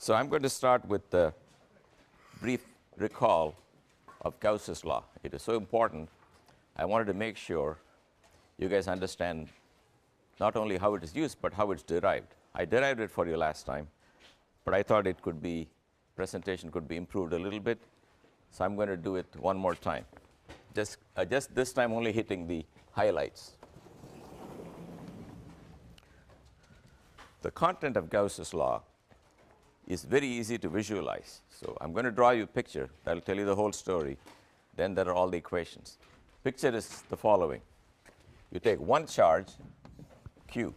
So I'm going to start with the brief recall of Gauss's law. It is so important. I wanted to make sure you guys understand not only how it is used, but how it's derived. I derived it for you last time, but I thought it could be, presentation could be improved a little bit. So I'm going to do it one more time. Just this time only hitting the highlights. The content of Gauss's law is very easy to visualize. So I'm going to draw you a picture that will tell you the whole story. Then there are all the equations. Picture is the following. You take one charge, Q,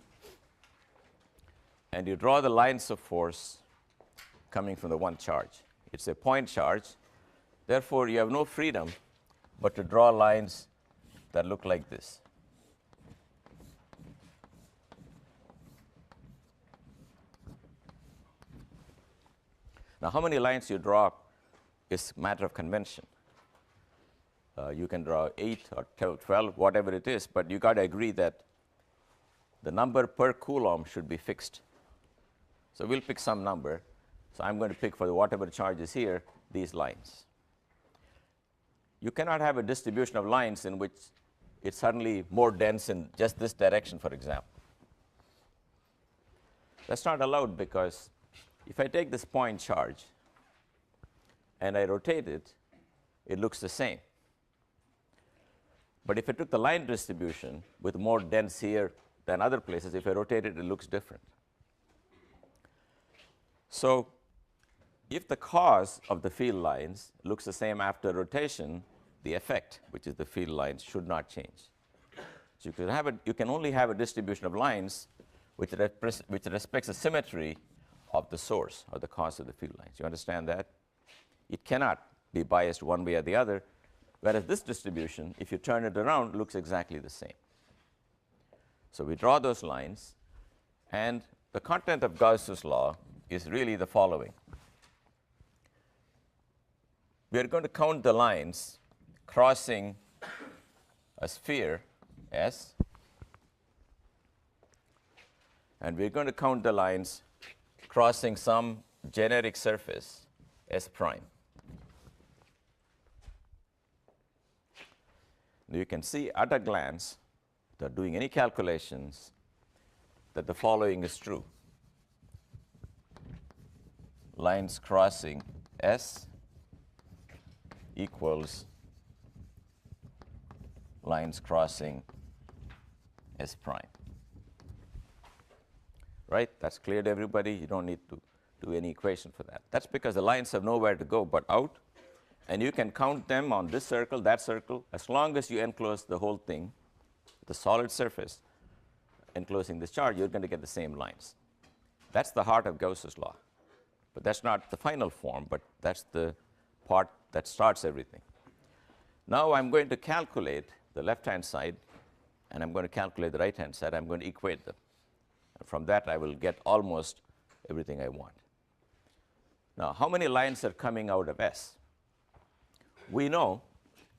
and you draw the lines of force coming from the one charge. It's a point charge. Therefore, you have no freedom but to draw lines that look like this. Now, how many lines you draw is a matter of convention. You can draw 8 or 12, whatever it is, but you got to agree that the number per coulomb should be fixed. So we'll pick some number. So I'm going to pick for whatever charge is here, these lines. You cannot have a distribution of lines in which it's suddenly more dense in just this direction, for example. That's not allowed because if I take this point charge and I rotate it, it looks the same. But if I took the line distribution with more dense here than other places, if I rotate it, it looks different. So if the cause of the field lines looks the same after rotation, the effect, which is the field lines, should not change. So you can only have a distribution of lines which respects the symmetry of the source or the cause of the field lines. You understand that? It cannot be biased one way or the other, whereas this distribution, if you turn it around, looks exactly the same. So we draw those lines, and the content of Gauss's law is really the following. We are going to count the lines crossing a sphere S, and we're going to count the lines crossing some generic surface S prime. Now you can see at a glance, without doing any calculations, that the following is true. Lines crossing S equals lines crossing S prime. Right? That's clear to everybody. You don't need to do any equation for that. That's because the lines have nowhere to go but out, and you can count them on this circle, that circle, as long as you enclose the whole thing, the solid surface enclosing this charge, you're going to get the same lines. That's the heart of Gauss's law. But that's not the final form, but that's the part that starts everything. Now I'm going to calculate the left-hand side, and I'm going to calculate the right-hand side. I'm going to equate them. And from that, I will get almost everything I want. Now, how many lines are coming out of S? We know,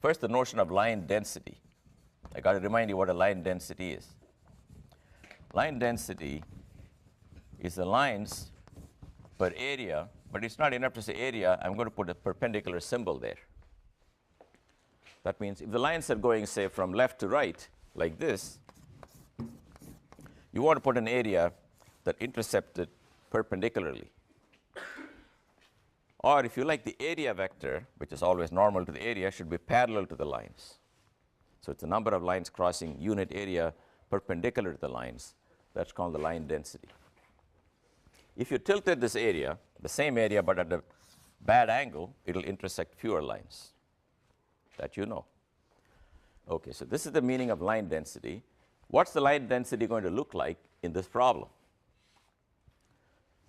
first, the notion of line density. I got to remind you what a line density is. Line density is the lines per area, but it's not enough to say area. I'm going to put a perpendicular symbol there. That means if the lines are going, say, from left to right, like this, you want to put an area that intercepts it perpendicularly. Or if you like, the area vector, which is always normal to the area, should be parallel to the lines. So it's the number of lines crossing unit area perpendicular to the lines. That's called the line density. If you tilted this area, the same area but at a bad angle, it will intersect fewer lines. That you know. Okay, so this is the meaning of line density. What's the line density going to look like in this problem?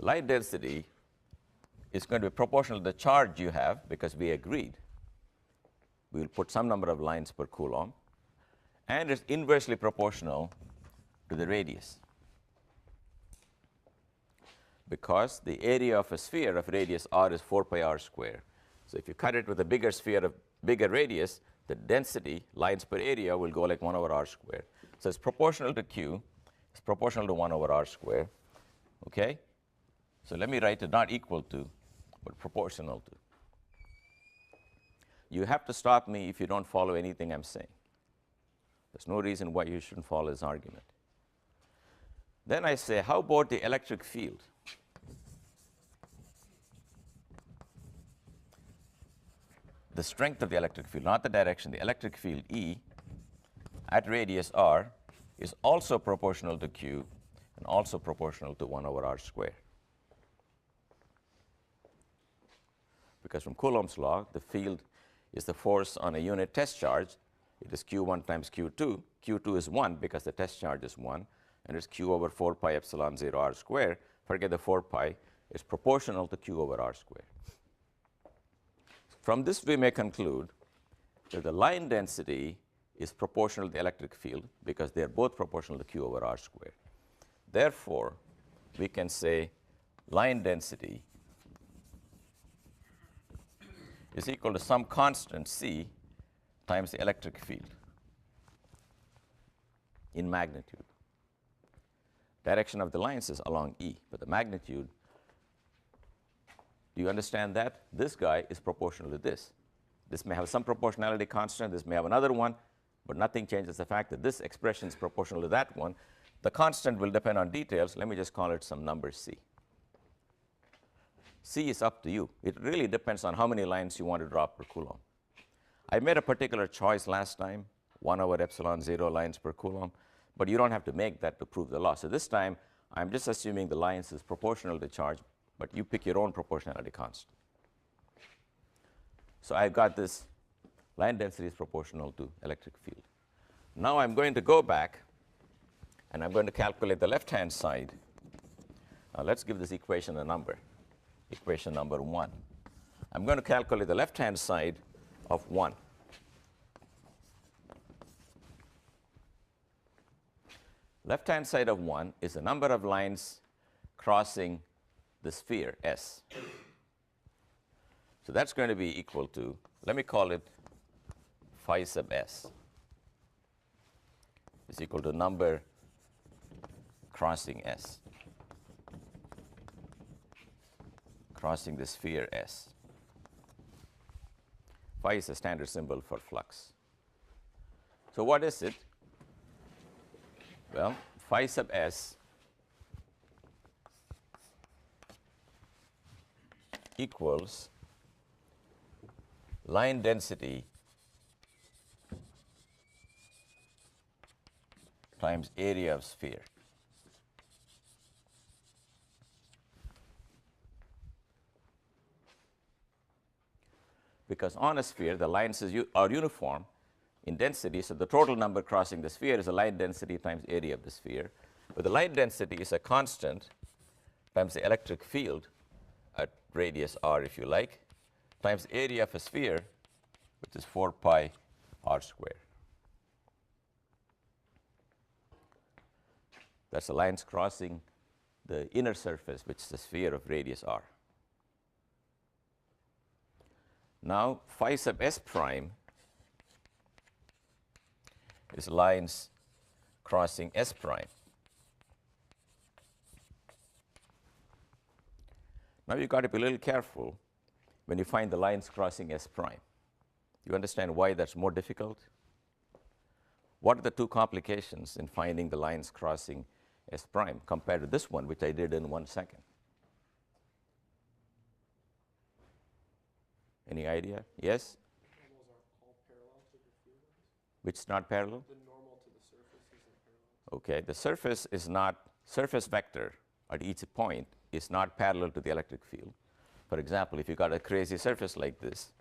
Line density is going to be proportional to the charge you have, because we agreed we will put some number of lines per coulomb, and it's inversely proportional to the radius, because the area of a sphere of radius r is 4 pi r squared. So if you cut it with a bigger sphere of bigger radius, the density, lines per area, will go like 1 over r squared. So it's proportional to q. It's proportional to 1 over r squared. Okay? So let me write it not equal to, but proportional to. You have to stop me if you don't follow anything I'm saying. There's no reason why you shouldn't follow this argument. Then I say, how about the electric field? The strength of the electric field, not the direction, the electric field E at radius r is also proportional to Q and also proportional to 1 over r squared. Because from Coulomb's law, the field is the force on a unit test charge. It is Q1 times Q2. Q2 is 1 because the test charge is 1, and it's Q over 4 pi epsilon 0 r squared. Forget the 4 pi. It's proportional to Q over r squared. From this, we may conclude that the line density is proportional to the electric field because they are both proportional to Q over r squared. Therefore, we can say line density is equal to some constant C times the electric field in magnitude. Direction of the lines is along E, but the magnitude, do you understand that? This guy is proportional to this. This may have some proportionality constant, this may have another one, but nothing changes the fact that this expression is proportional to that one. The constant will depend on details. Let me just call it some number C. C is up to you. It really depends on how many lines you want to drop per Coulomb. I made a particular choice last time, 1 over epsilon 0 lines per Coulomb, but you don't have to make that to prove the law. So this time, I'm just assuming the lines is proportional to charge, but you pick your own proportionality constant. So I've got this line density is proportional to electric field. Now I'm going to go back, and I'm going to calculate the left-hand side. Now let's give this equation a number, equation number 1. I'm going to calculate the left-hand side of 1. Left-hand side of 1 is the number of lines crossing the sphere S. So that's going to be equal to, let me call it phi sub S is equal to number crossing S, crossing the sphere S. Phi is a standard symbol for flux. So what is it? Well, phi sub S equals line density times area of sphere. Because on a sphere, the lines are uniform in density, so the total number crossing the sphere is the line density times area of the sphere. But the line density is a constant times the electric field at radius r, if you like, times area of a sphere, which is 4 pi r squared. That's the lines crossing the inner surface, which is the sphere of radius r. Now, phi sub S prime is lines crossing S prime. Now, you've got to be a little careful when you find the lines crossing S prime. You understand why that's more difficult? What are the two complications in finding the lines crossing S prime compared to this one, which I did in 1 second? Any idea? Yes? Normals are all parallel to the field lines? Which is not parallel? The normal to the surface isn't parallel. Okay, the surface is not, surface vector at each point is not parallel to the electric field. For example, if you got a crazy surface like this,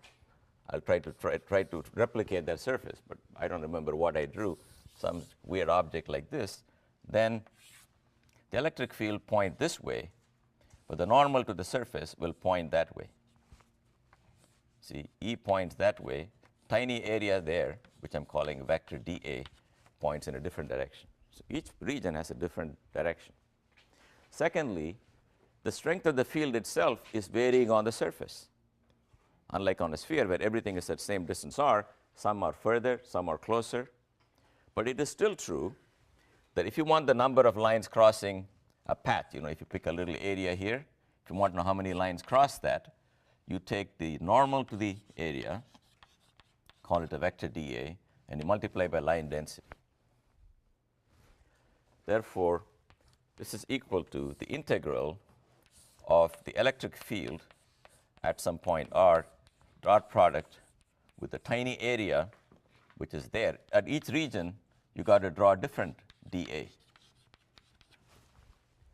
I'll try to replicate that surface, but I don't remember what I drew, some weird object like this, then the electric field point this way, but the normal to the surface will point that way. See, E points that way, tiny area there, which I'm calling vector dA, points in a different direction. So each region has a different direction. Secondly, the strength of the field itself is varying on the surface. Unlike on a sphere where everything is at same distance r, some are further, some are closer. But it is still true that if you want the number of lines crossing a path, if you pick a little area here, if you want to know how many lines cross that, you take the normal to the area, call it a vector dA, and you multiply by line density. Therefore, this is equal to the integral of the electric field at some point r dot product with the tiny area which is there. At each region, you got to draw a different dA.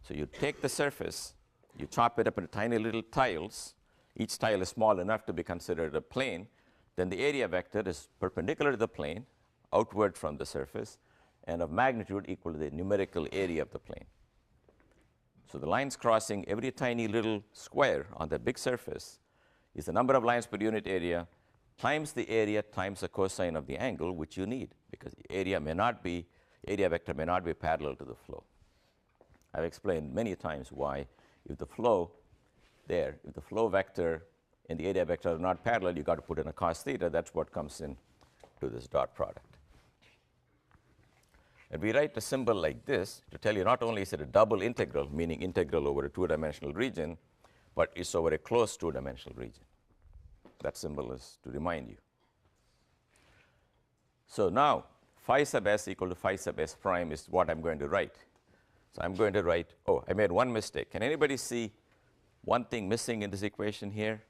So you take the surface, you chop it up into tiny little tiles. Each tile is small enough to be considered a plane. Then the area vector is perpendicular to the plane, outward from the surface, and of magnitude equal to the numerical area of the plane. So the lines crossing every tiny little square on that big surface is the number of lines per unit area times the area times the cosine of the angle which you need, because the area vector may not be parallel to the flow. I've explained many times why if the flow vector and the area vector are not parallel, you've got to put in a cos theta. That's what comes in to this dot product. And we write a symbol like this to tell you not only is it a double integral, meaning integral over a two-dimensional region, but it's over a closed two-dimensional region. That symbol is to remind you. So now, phi sub s equal to phi sub s prime is what I'm going to write. So I'm going to write, oh, I made one mistake. Can anybody see one thing missing in this equation here?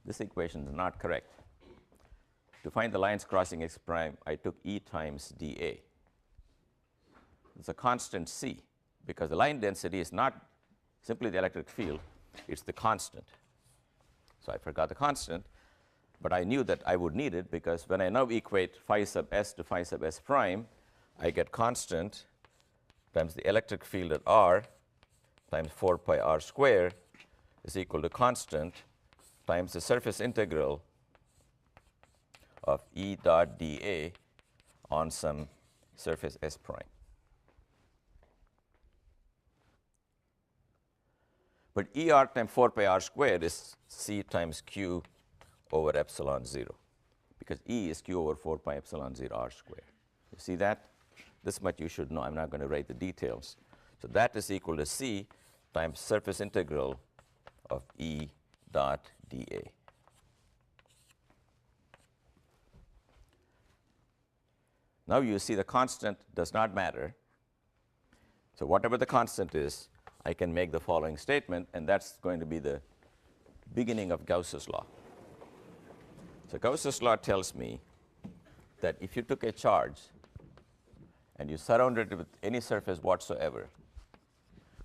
This equation is not correct. To find the lines crossing x prime, I took E times dA. It's a constant C, because the line density is not simply the electric field, it's the constant. So I forgot the constant, but I knew that I would need it, because when I now equate phi sub s to phi sub s prime, I get constant times the electric field at r times 4 pi r squared is equal to constant times the surface integral of E dot dA on some surface S prime. But ER times 4 pi r squared is C times Q over epsilon 0, because E is Q over 4 pi epsilon 0 r squared. You see that? This much you should know. I'm not going to write the details. So that is equal to C times surface integral of E dot dA. Now you see the constant does not matter. So whatever the constant is, I can make the following statement, and that's going to be the beginning of Gauss's law. So Gauss's law tells me that if you took a charge and you surrounded it with any surface whatsoever,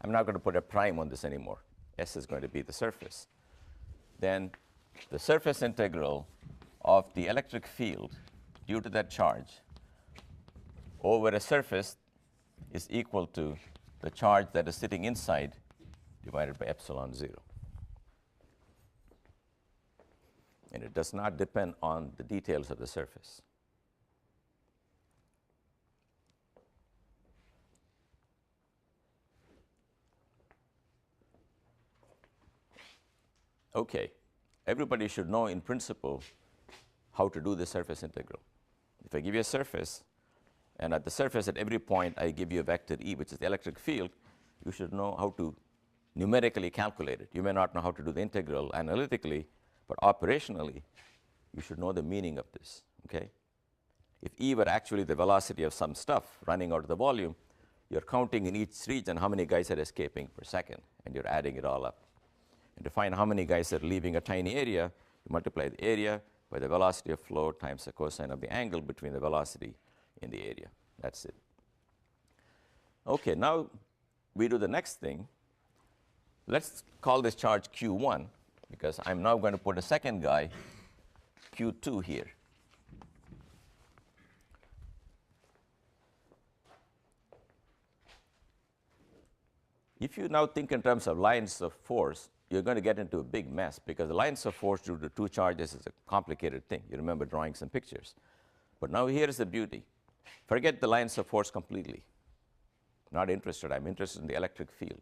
I'm not going to put a prime on this anymore. S is going to be the surface. Then the surface integral of the electric field due to that charge over a surface is equal to the charge that is sitting inside divided by epsilon 0. And it does not depend on the details of the surface. Okay, everybody should know in principle how to do the surface integral. If I give you a surface, and at the surface at every point I give you a vector E, which is the electric field, you should know how to numerically calculate it. You may not know how to do the integral analytically, but operationally, you should know the meaning of this, okay? If E were actually the velocity of some stuff running out of the volume, you're counting in each region how many guys are escaping per second, and you're adding it all up. And to find how many guys are leaving a tiny area, you multiply the area by the velocity of flow times the cosine of the angle between the velocity in the area. That's it. Okay, now we do the next thing. Let's call this charge Q1, because I'm now going to put a second guy, Q2, here. If you now think in terms of lines of force, you're going to get into a big mess, because the lines of force due to two charges is a complicated thing. You remember drawing some pictures. But now here's the beauty. Forget the lines of force completely. Not interested. I'm interested in the electric field.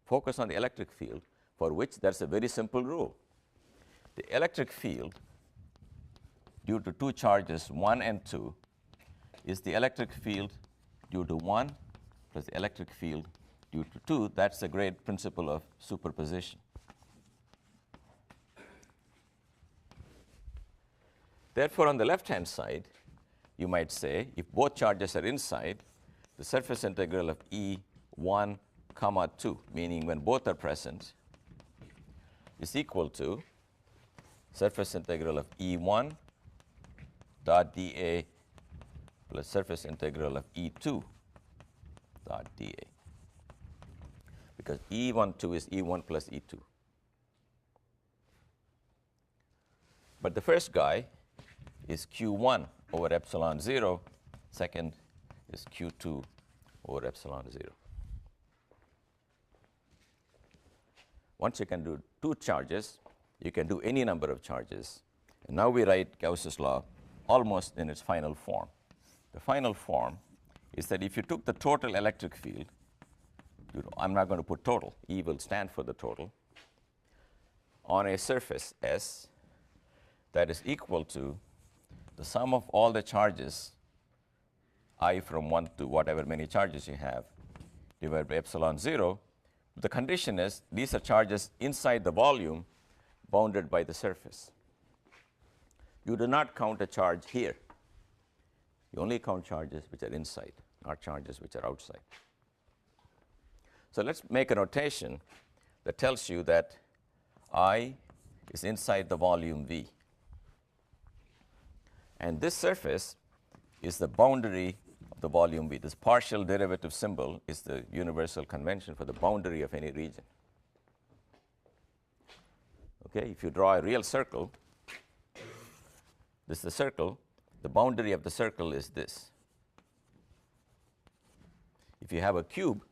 Focus on the electric field, for which there's a very simple rule. The electric field due to two charges, 1 and 2, is the electric field due to 1 plus the electric field due to 2. That's the great principle of superposition. Therefore, on the left-hand side, you might say, if both charges are inside, the surface integral of E1 comma 2, meaning when both are present, is equal to surface integral of E1 dot dA plus surface integral of E2 dot dA, because E12 is E1 plus E2. But the first guy is Q1 over epsilon 0, second is Q2 over epsilon 0. Once you can do two charges, you can do any number of charges. And now we write Gauss's law almost in its final form. The final form is that if you took the total electric field, I'm not going to put total, E will stand for the total, on a surface S, that is equal to the sum of all the charges, I from 1 to whatever many charges you have, divided by epsilon 0. The condition is these are charges inside the volume bounded by the surface. You do not count a charge here. You only count charges which are inside, not charges which are outside. So let's make a notation that tells you that I is inside the volume V. And this surface is the boundary of the volume V. This partial derivative symbol is the universal convention for the boundary of any region. Okay, if you draw a real circle, this is the circle. The boundary of the circle is this. If you have a cube,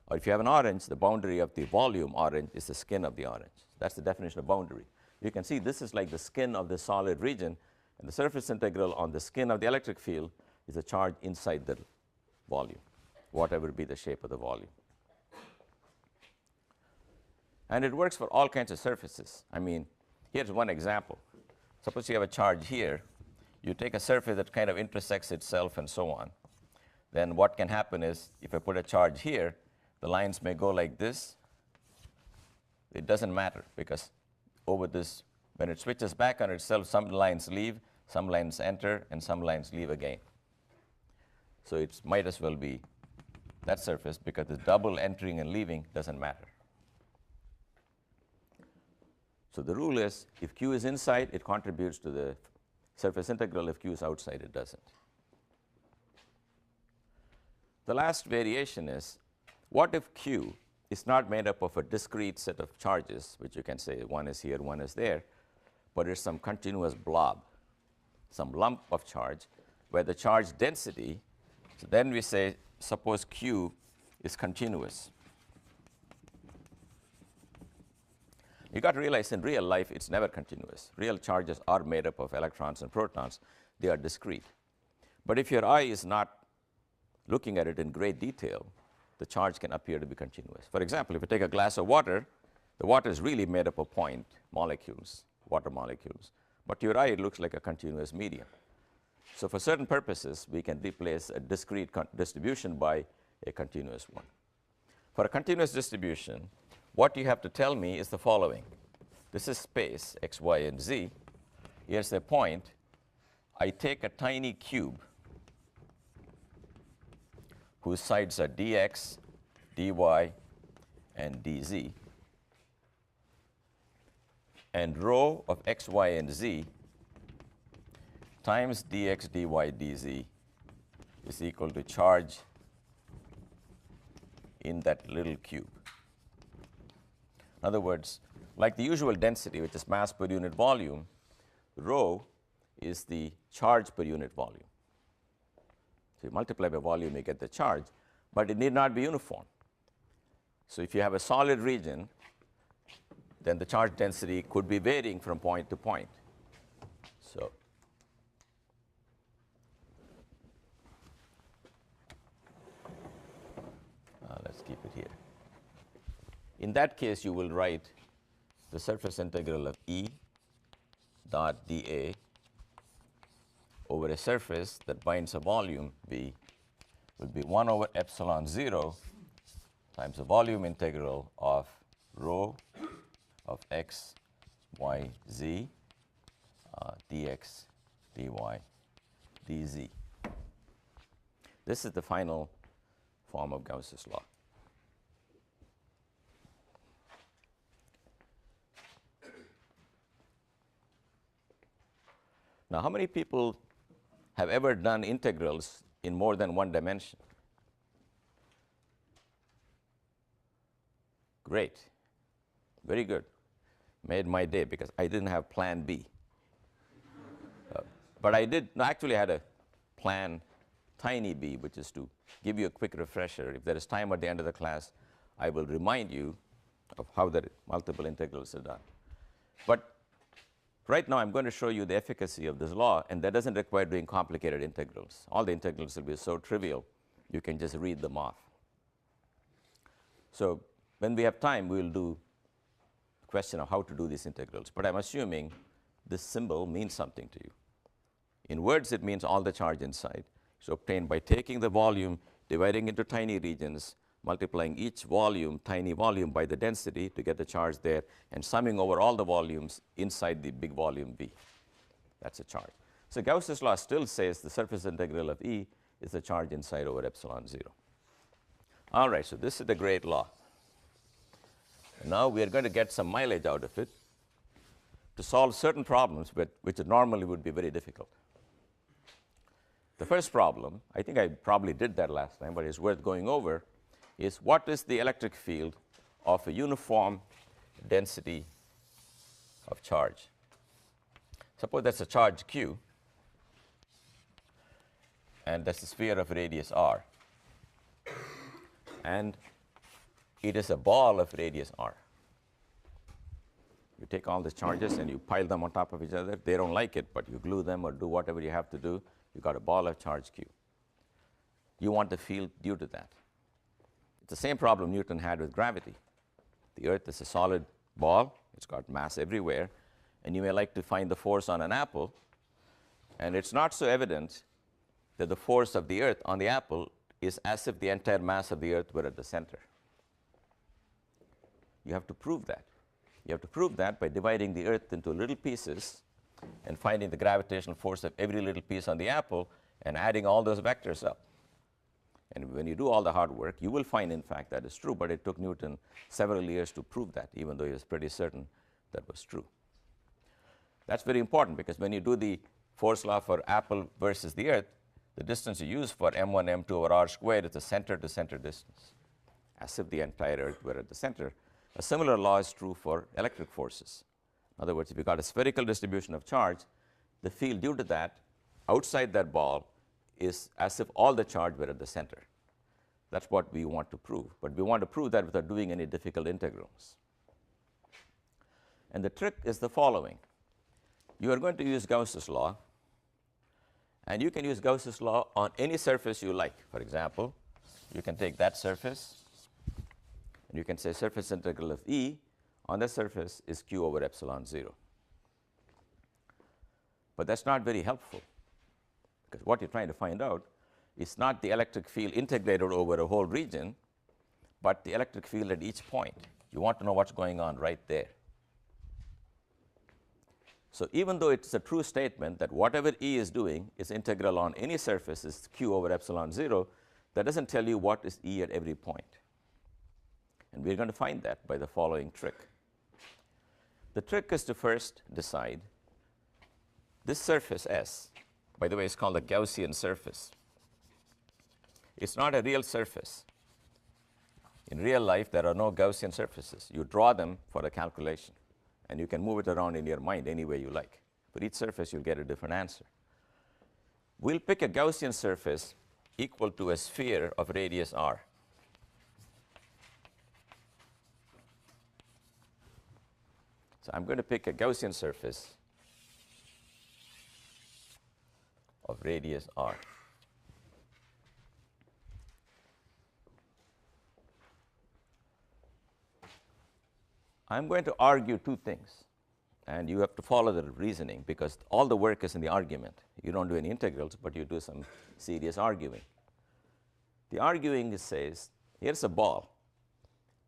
or if you have an orange, the boundary of the volume orange is the skin of the orange. That's the definition of boundary. You can see this is like the skin of the solid region, and the surface integral on the skin of the electric field is a charge inside the volume, whatever be the shape of the volume. And it works for all kinds of surfaces. I mean, here's one example. Suppose you have a charge here. You take a surface that kind of intersects itself and so on. Then what can happen is, if I put a charge here, the lines may go like this. It doesn't matter, because over this, when it switches back on itself, some lines leave, some lines enter, and some lines leave again. So it might as well be that surface, because the double entering and leaving doesn't matter. So the rule is, if Q is inside, it contributes to the surface integral. If Q is outside, it doesn't. The last variation is, what if Q is not made up of a discrete set of charges, which you can say one is here, one is there, but it's some continuous blob, some lump of charge, where the charge density, so then we say, suppose Q is continuous. You got to realize in real life, it's never continuous. Real charges are made up of electrons and protons. They are discrete. But if your eye is not looking at it in great detail, the charge can appear to be continuous. For example, if you take a glass of water, the water is really made up of point molecules, water molecules. But to your eye, it looks like a continuous medium. So for certain purposes, we can replace a discrete distribution by a continuous one. For a continuous distribution, what you have to tell me is the following. This is space, x, y, and z. Here's the point. I take a tiny cube whose sides are dx, dy, and dz. And rho of x, y, and z times dx, dy, dz is equal to charge in that little cube. In other words, like the usual density, which is mass per unit volume, rho is the charge per unit volume. So you multiply by volume, you get the charge, but it need not be uniform. So if you have a solid region, then the charge density could be varying from point to point. So let's keep it here. In that case, you will write the surface integral of E dot dA over a surface that binds a volume V will be 1 over epsilon 0 times the volume integral of rho of x, y, z, dx, dy, dz. This is the final form of Gauss's law. Now, how many people have ever done integrals in more than one dimension? Great. Very good. Made my day because I didn't have plan B. But I did actually had a plan tiny b, which is to give you a quick refresher. If there is time at the end of the class, I will remind you of how the multiple integrals are done. But right now, I'm going to show you the efficacy of this law, and that doesn't require doing complicated integrals. All the integrals will be so trivial, you can just read them off. So when we have time, we'll do the question of how to do these integrals. But I'm assuming this symbol means something to you. In words, it means all the charge inside. It's obtained by taking the volume, dividing into tiny regions, multiplying each volume, tiny volume, by the density to get the charge there, and summing over all the volumes inside the big volume V. That's a charge. So Gauss's law still says the surface integral of E is the charge inside over epsilon 0. All right, so this is the great law. And now we are going to get some mileage out of it to solve certain problems which normally would be very difficult. The first problem, I think I probably did that last time, but it's worth going over, is what is the electric field of a uniform density of charge? Suppose that's a charge Q, and that's a sphere of radius r, and it is a ball of radius r. You take all the charges and you pile them on top of each other. They don't like it, but you glue them or do whatever you have to do. You got a ball of charge Q. You want the field due to that. It's the same problem Newton had with gravity. The Earth is a solid ball. It's got mass everywhere. And you may like to find the force on an apple. And it's not so evident that the force of the Earth on the apple is as if the entire mass of the Earth were at the center. You have to prove that. You have to prove that by dividing the Earth into little pieces and finding the gravitational force of every little piece on the apple and adding all those vectors up. And when you do all the hard work, you will find, in fact, that is true. But it took Newton several years to prove that, even though he was pretty certain that was true. That's very important, because when you do the force law for apple versus the Earth, the distance you use for m1, m2 over r squared is the center-to-center distance, as if the entire Earth were at the center. A similar law is true for electric forces. In other words, if you've got a spherical distribution of charge, the field due to that outside that ball is as if all the charge were at the center. That's what we want to prove. But we want to prove that without doing any difficult integrals. And the trick is the following. You are going to use Gauss's law, and you can use Gauss's law on any surface you like. For example, you can take that surface, and you can say surface integral of E on the surface is Q over epsilon 0. But that's not very helpful, because what you're trying to find out is not the electric field integrated over a whole region, but the electric field at each point. You want to know what's going on right there. So even though it's a true statement that whatever E is doing is integral on any surface is Q over epsilon 0, that doesn't tell you what is E at every point. And we're going to find that by the following trick. The trick is to first decide this surface S, by the way, is called a Gaussian surface. It's not a real surface. In real life, there are no Gaussian surfaces. You draw them for a calculation, and you can move it around in your mind any way you like. For each surface, you'll get a different answer. We'll pick a Gaussian surface equal to a sphere of radius r. So I'm going to pick a Gaussian surface of radius r. I'm going to argue two things, and you have to follow the reasoning, because all the work is in the argument. You don't do any integrals, but you do some serious arguing. The arguing says, here's a ball,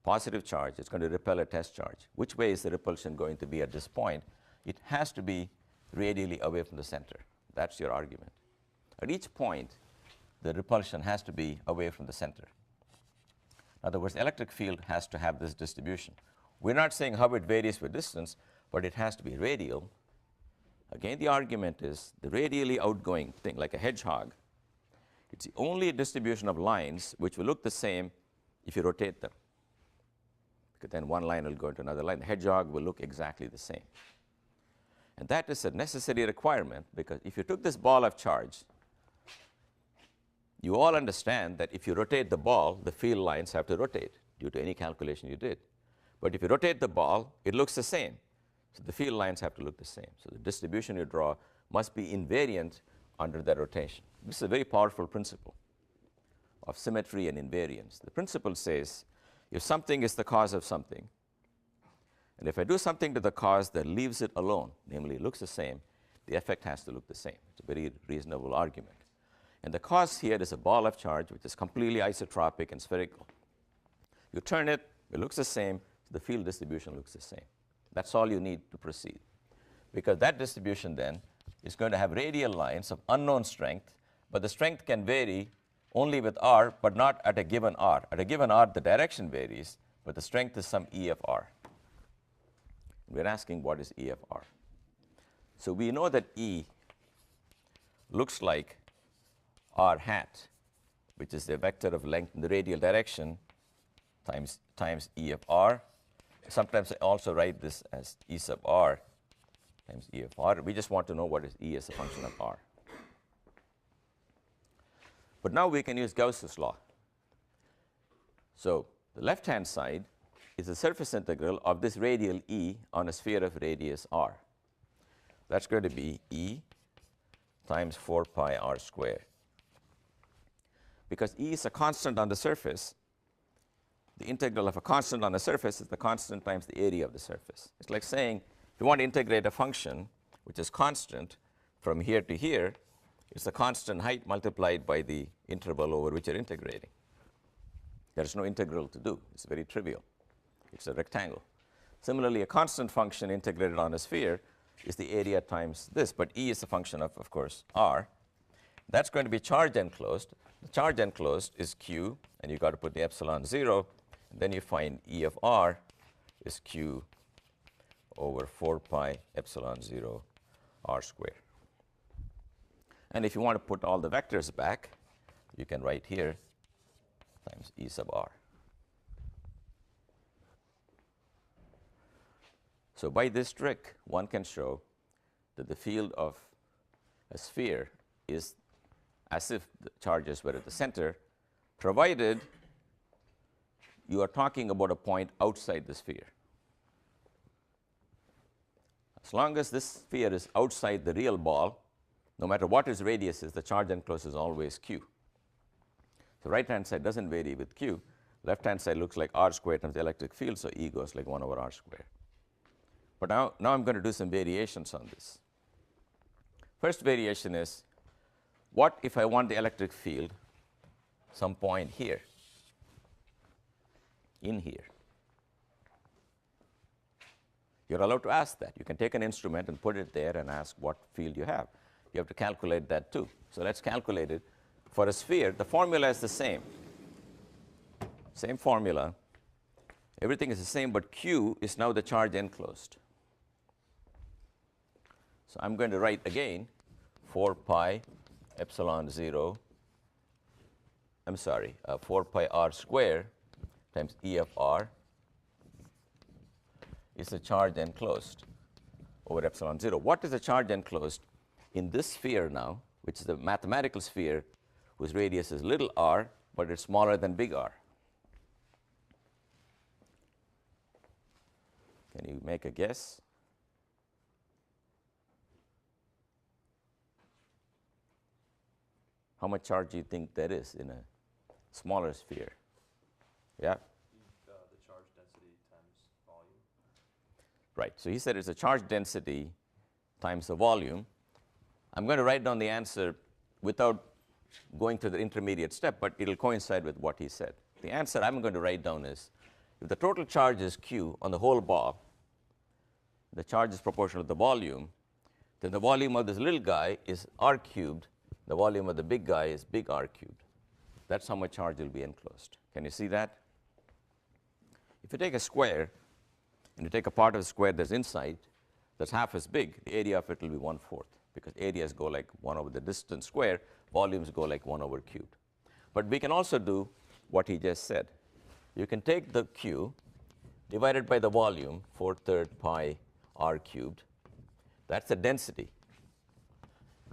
positive charge, it's going to repel a test charge. Which way is the repulsion going to be at this point? It has to be radially away from the center. That's your argument. At each point, the repulsion has to be away from the center. In other words, the electric field has to have this distribution. We're not saying how it varies with distance, but it has to be radial. Again, the argument is the radially outgoing thing, like a hedgehog. It's the only distribution of lines which will look the same if you rotate them. Because then one line will go into another line. The hedgehog will look exactly the same. And that is a necessary requirement, because if you took this ball of charge, you all understand that if you rotate the ball, the field lines have to rotate due to any calculation you did. But if you rotate the ball, it looks the same. So the field lines have to look the same. So the distribution you draw must be invariant under that rotation. This is a very powerful principle of symmetry and invariance. The principle says if something is the cause of something, and if I do something to the cause that leaves it alone, namely it looks the same, the effect has to look the same. It's a very reasonable argument. And the cause here is a ball of charge which is completely isotropic and spherical. You turn it, it looks the same, so the field distribution looks the same. That's all you need to proceed. Because that distribution then is going to have radial lines of unknown strength, but the strength can vary only with r, but not at a given r. At a given r, the direction varies, but the strength is some E of r. We're asking what is E of r. So we know that E looks like r hat, which is the vector of length in the radial direction times E of r. Sometimes I also write this as E sub r times E of r. We just want to know what is E as a function of r. But now we can use Gauss's law. So the left-hand side is the surface integral of this radial E on a sphere of radius r. That's going to be E times 4 pi r squared. Because E is a constant on the surface, the integral of a constant on the surface is the constant times the area of the surface. It's like saying if you want to integrate a function which is constant from here to here, it's the constant height multiplied by the interval over which you're integrating. There's no integral to do. It's very trivial. It's a rectangle. Similarly, a constant function integrated on a sphere is the area times this, but E is a function of course, r. That's going to be charge enclosed. The charge enclosed is Q, and you've got to put the epsilon 0, and then you find E of r is Q over 4 pi epsilon 0 r squared. And if you want to put all the vectors back, you can write here times E sub r. So by this trick, one can show that the field of a sphere is as if the charges were at the center, provided you are talking about a point outside the sphere. As long as this sphere is outside the real ball, no matter what its radius is, the charge enclosed is always Q. The right-hand side doesn't vary with Q. Left-hand side looks like r squared times the electric field, so E goes like 1 over r squared. But now I'm going to do some variations on this. First variation is, what if I want the electric field some point here, in here? You're allowed to ask that. You can take an instrument and put it there and ask what field you have. You have to calculate that too. So let's calculate it. For a sphere, the formula is the same. Same formula. Everything is the same, but Q is now the charge enclosed. So I'm going to write again 4 pi epsilon 0, 4 pi r squared times E of r is the charge enclosed over epsilon 0. What is the charge enclosed in this sphere now, which is the mathematical sphere whose radius is little r, but it's smaller than big R? Can you make a guess? How much charge do you think there is in a smaller sphere? Yeah? The charge density times volume. Right. So he said it's a charge density times the volume. I'm going to write down the answer without going to the intermediate step, but it'll coincide with what he said. The answer I'm going to write down is, if the total charge is Q on the whole ball, the charge is proportional to the volume, then the volume of this little guy is R cubed, the volume of the big guy is big R cubed. That's how much charge will be enclosed. Can you see that? If you take a square, and you take a part of the square that's inside, that's half as big, the area of it will be 1/4, because areas go like 1 over the distance square, volumes go like 1 over cubed. But we can also do what he just said. You can take the Q divided by the volume, 4/3 pi R cubed. That's the density.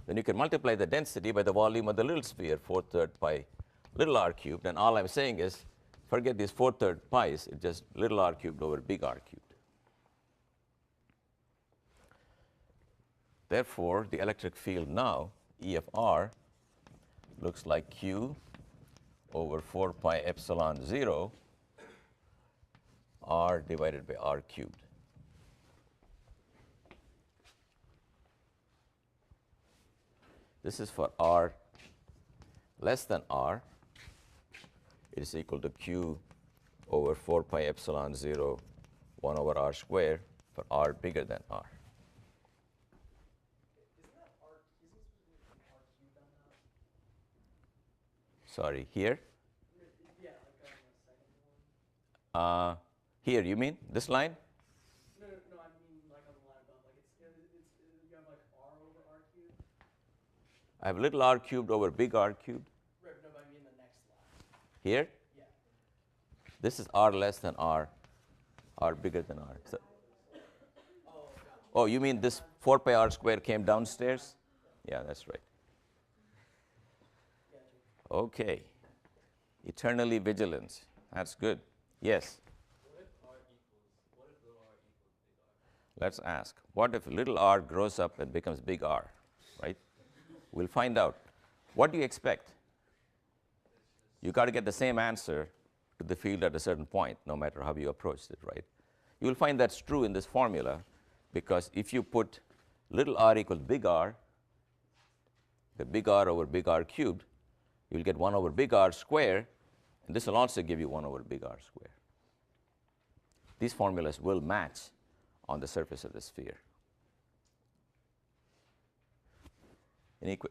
Then you can multiply the density by the volume of the little sphere, 4/3 pi little r cubed. And all I'm saying is, forget these 4/3 pi's, it's just little r cubed over big R cubed. Therefore, the electric field now, E of R, looks like Q over 4 pi epsilon 0 R divided by R cubed. This is for R less than R. It is equal to Q over 4 pi epsilon 0 1 over R square for R bigger than R. Sorry, here? Yeah, like on the second one. Here, you mean this line? No, I mean like on the line above. Like you have like R over R cubed. I have little r cubed over big R cubed. Right, no, but I mean the next line. Here? Yeah. This is R less than R, R bigger than R. So, oh, you mean this 4 pi R square came downstairs? Yeah, that's right. Okay. Eternally vigilant. That's good. Yes? What if little r equals big R? Let's ask. What if little r grows up and becomes big R, right? We'll find out. What do you expect? You got to get the same answer to the field at a certain point, no matter how you approached it, right? You will find that's true in this formula, because if you put little r equals big R, the big R over big R cubed, you'll get 1 over big R square, and this will also give you 1 over big R square. These formulas will match on the surface of the sphere.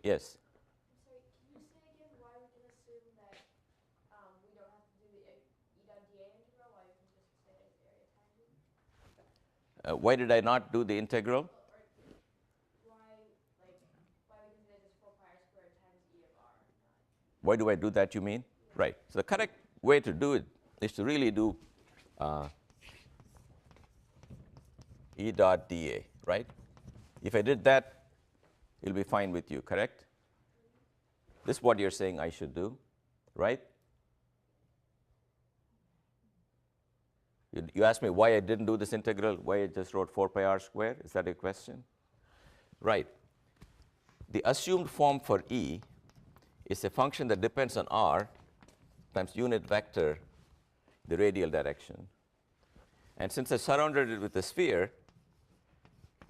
Yes? I'm sorry, can you say again why we can assume that we don't have to do the E dot dA integral, why we can just say it's area times it? Why did I not do the integral? Why we can say just 4 pi r squared times E of R? Why do I do that, you mean? Yeah. Right. So the correct way to do it is to really do E dot dA, right? If I did that, it'll be fine with you, correct? This is what you're saying I should do, right? You asked me why I didn't do this integral, why I just wrote 4 pi r squared. Is that a question? Right. The assumed form for E is a function that depends on R times unit vector, the radial direction. And since I surrounded it with a sphere,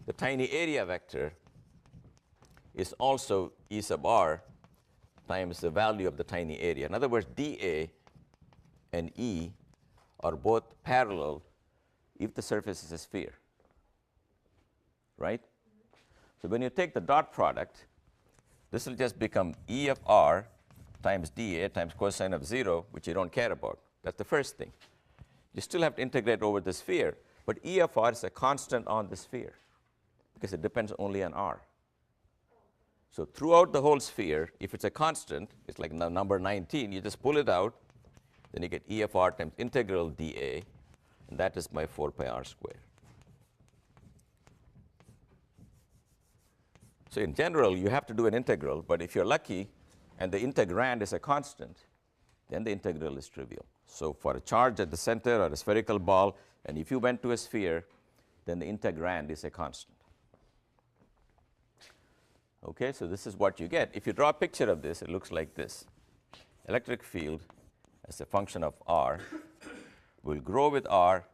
the tiny area vector is also E sub R times the value of the tiny area. In other words, dA and E are both parallel if the surface is a sphere, right? So when you take the dot product, this will just become E of R times dA times cosine of 0, which you don't care about. That's the first thing. You still have to integrate over the sphere, but E of R is a constant on the sphere because it depends only on R. So throughout the whole sphere, if it's a constant, it's like number 19, you just pull it out, then you get E of R times integral dA, and that is my 4 pi r squared. So in general, you have to do an integral, but if you're lucky and the integrand is a constant, then the integral is trivial. So for a charge at the center or a spherical ball, and if you went to a sphere, then the integrand is a constant. Okay, so this is what you get. If you draw a picture of this, it looks like this. Electric field as a function of R will grow with R,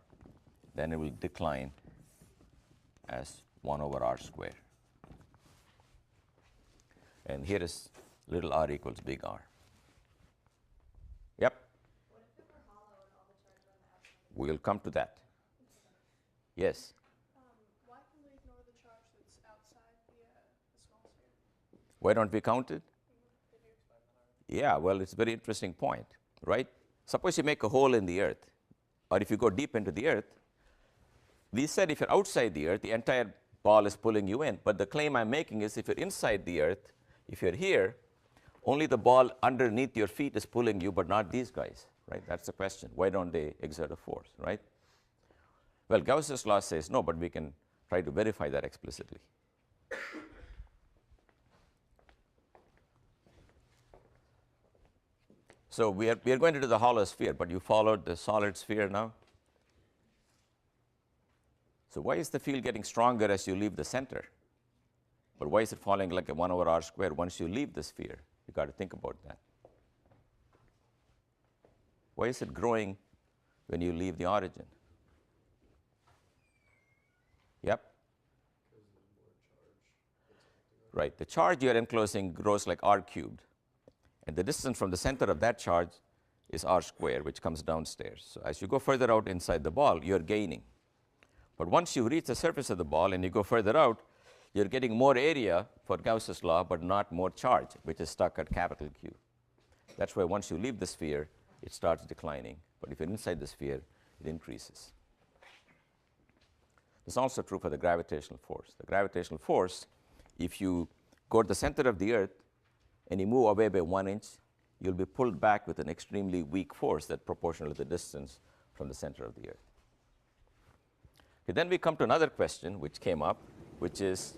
then it will decline as 1 over R squared. And here is little r equals big R. Yep. What if it were hollow and all the charge on the outside? We'll come to that. Yes. Why can we ignore the charge that's outside the small sphere? Why don't we count it? Did you explain that already? Yeah, well, it's a very interesting point, right? Suppose you make a hole in the earth, or if you go deep into the earth, we said if you're outside the earth, the entire ball is pulling you in. But the claim I'm making is if you're inside the earth, if you're here, only the ball underneath your feet is pulling you, but not these guys, right? That's the question. Why don't they exert a force, right? Well, Gauss's law says no, but we can try to verify that explicitly. So we are going to do the hollow sphere, but you followed the solid sphere now. So why is the field getting stronger as you leave the center? But why is it falling like a 1 over r squared once you leave the sphere? You got to think about that. Why is it growing when you leave the origin? Yep. Right. The charge you are enclosing grows like r cubed. And the distance from the center of that charge is r squared, which comes downstairs. So as you go further out inside the ball, you're gaining. But once you reach the surface of the ball and you go further out, you're getting more area for Gauss's law, but not more charge, which is stuck at capital Q. That's why once you leave the sphere, it starts declining. But if you're inside the sphere, it increases. It's also true for the gravitational force. The gravitational force, if you go to the center of the earth and you move away by 1 inch, you'll be pulled back with an extremely weak force that's proportional to the distance from the center of the earth. Okay, then we come to another question which came up, which is,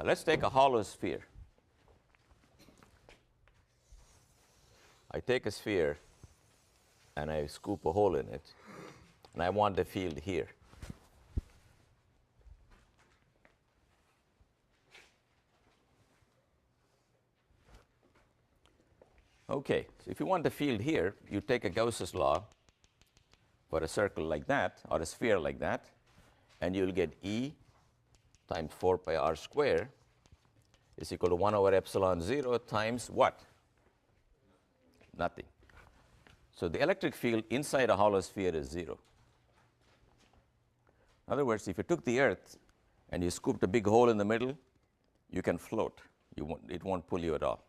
let's take a hollow sphere. I take a sphere and I scoop a hole in it, and I want the field here. Okay, so if you want the field here, you take a Gauss's law for a circle like that, or a sphere like that, and you'll get E times 4 pi r squared is equal to 1 over epsilon 0 times what? Nothing. So the electric field inside a hollow sphere is 0. In other words, if you took the earth and you scooped a big hole in the middle, you can float. It won't pull you at all.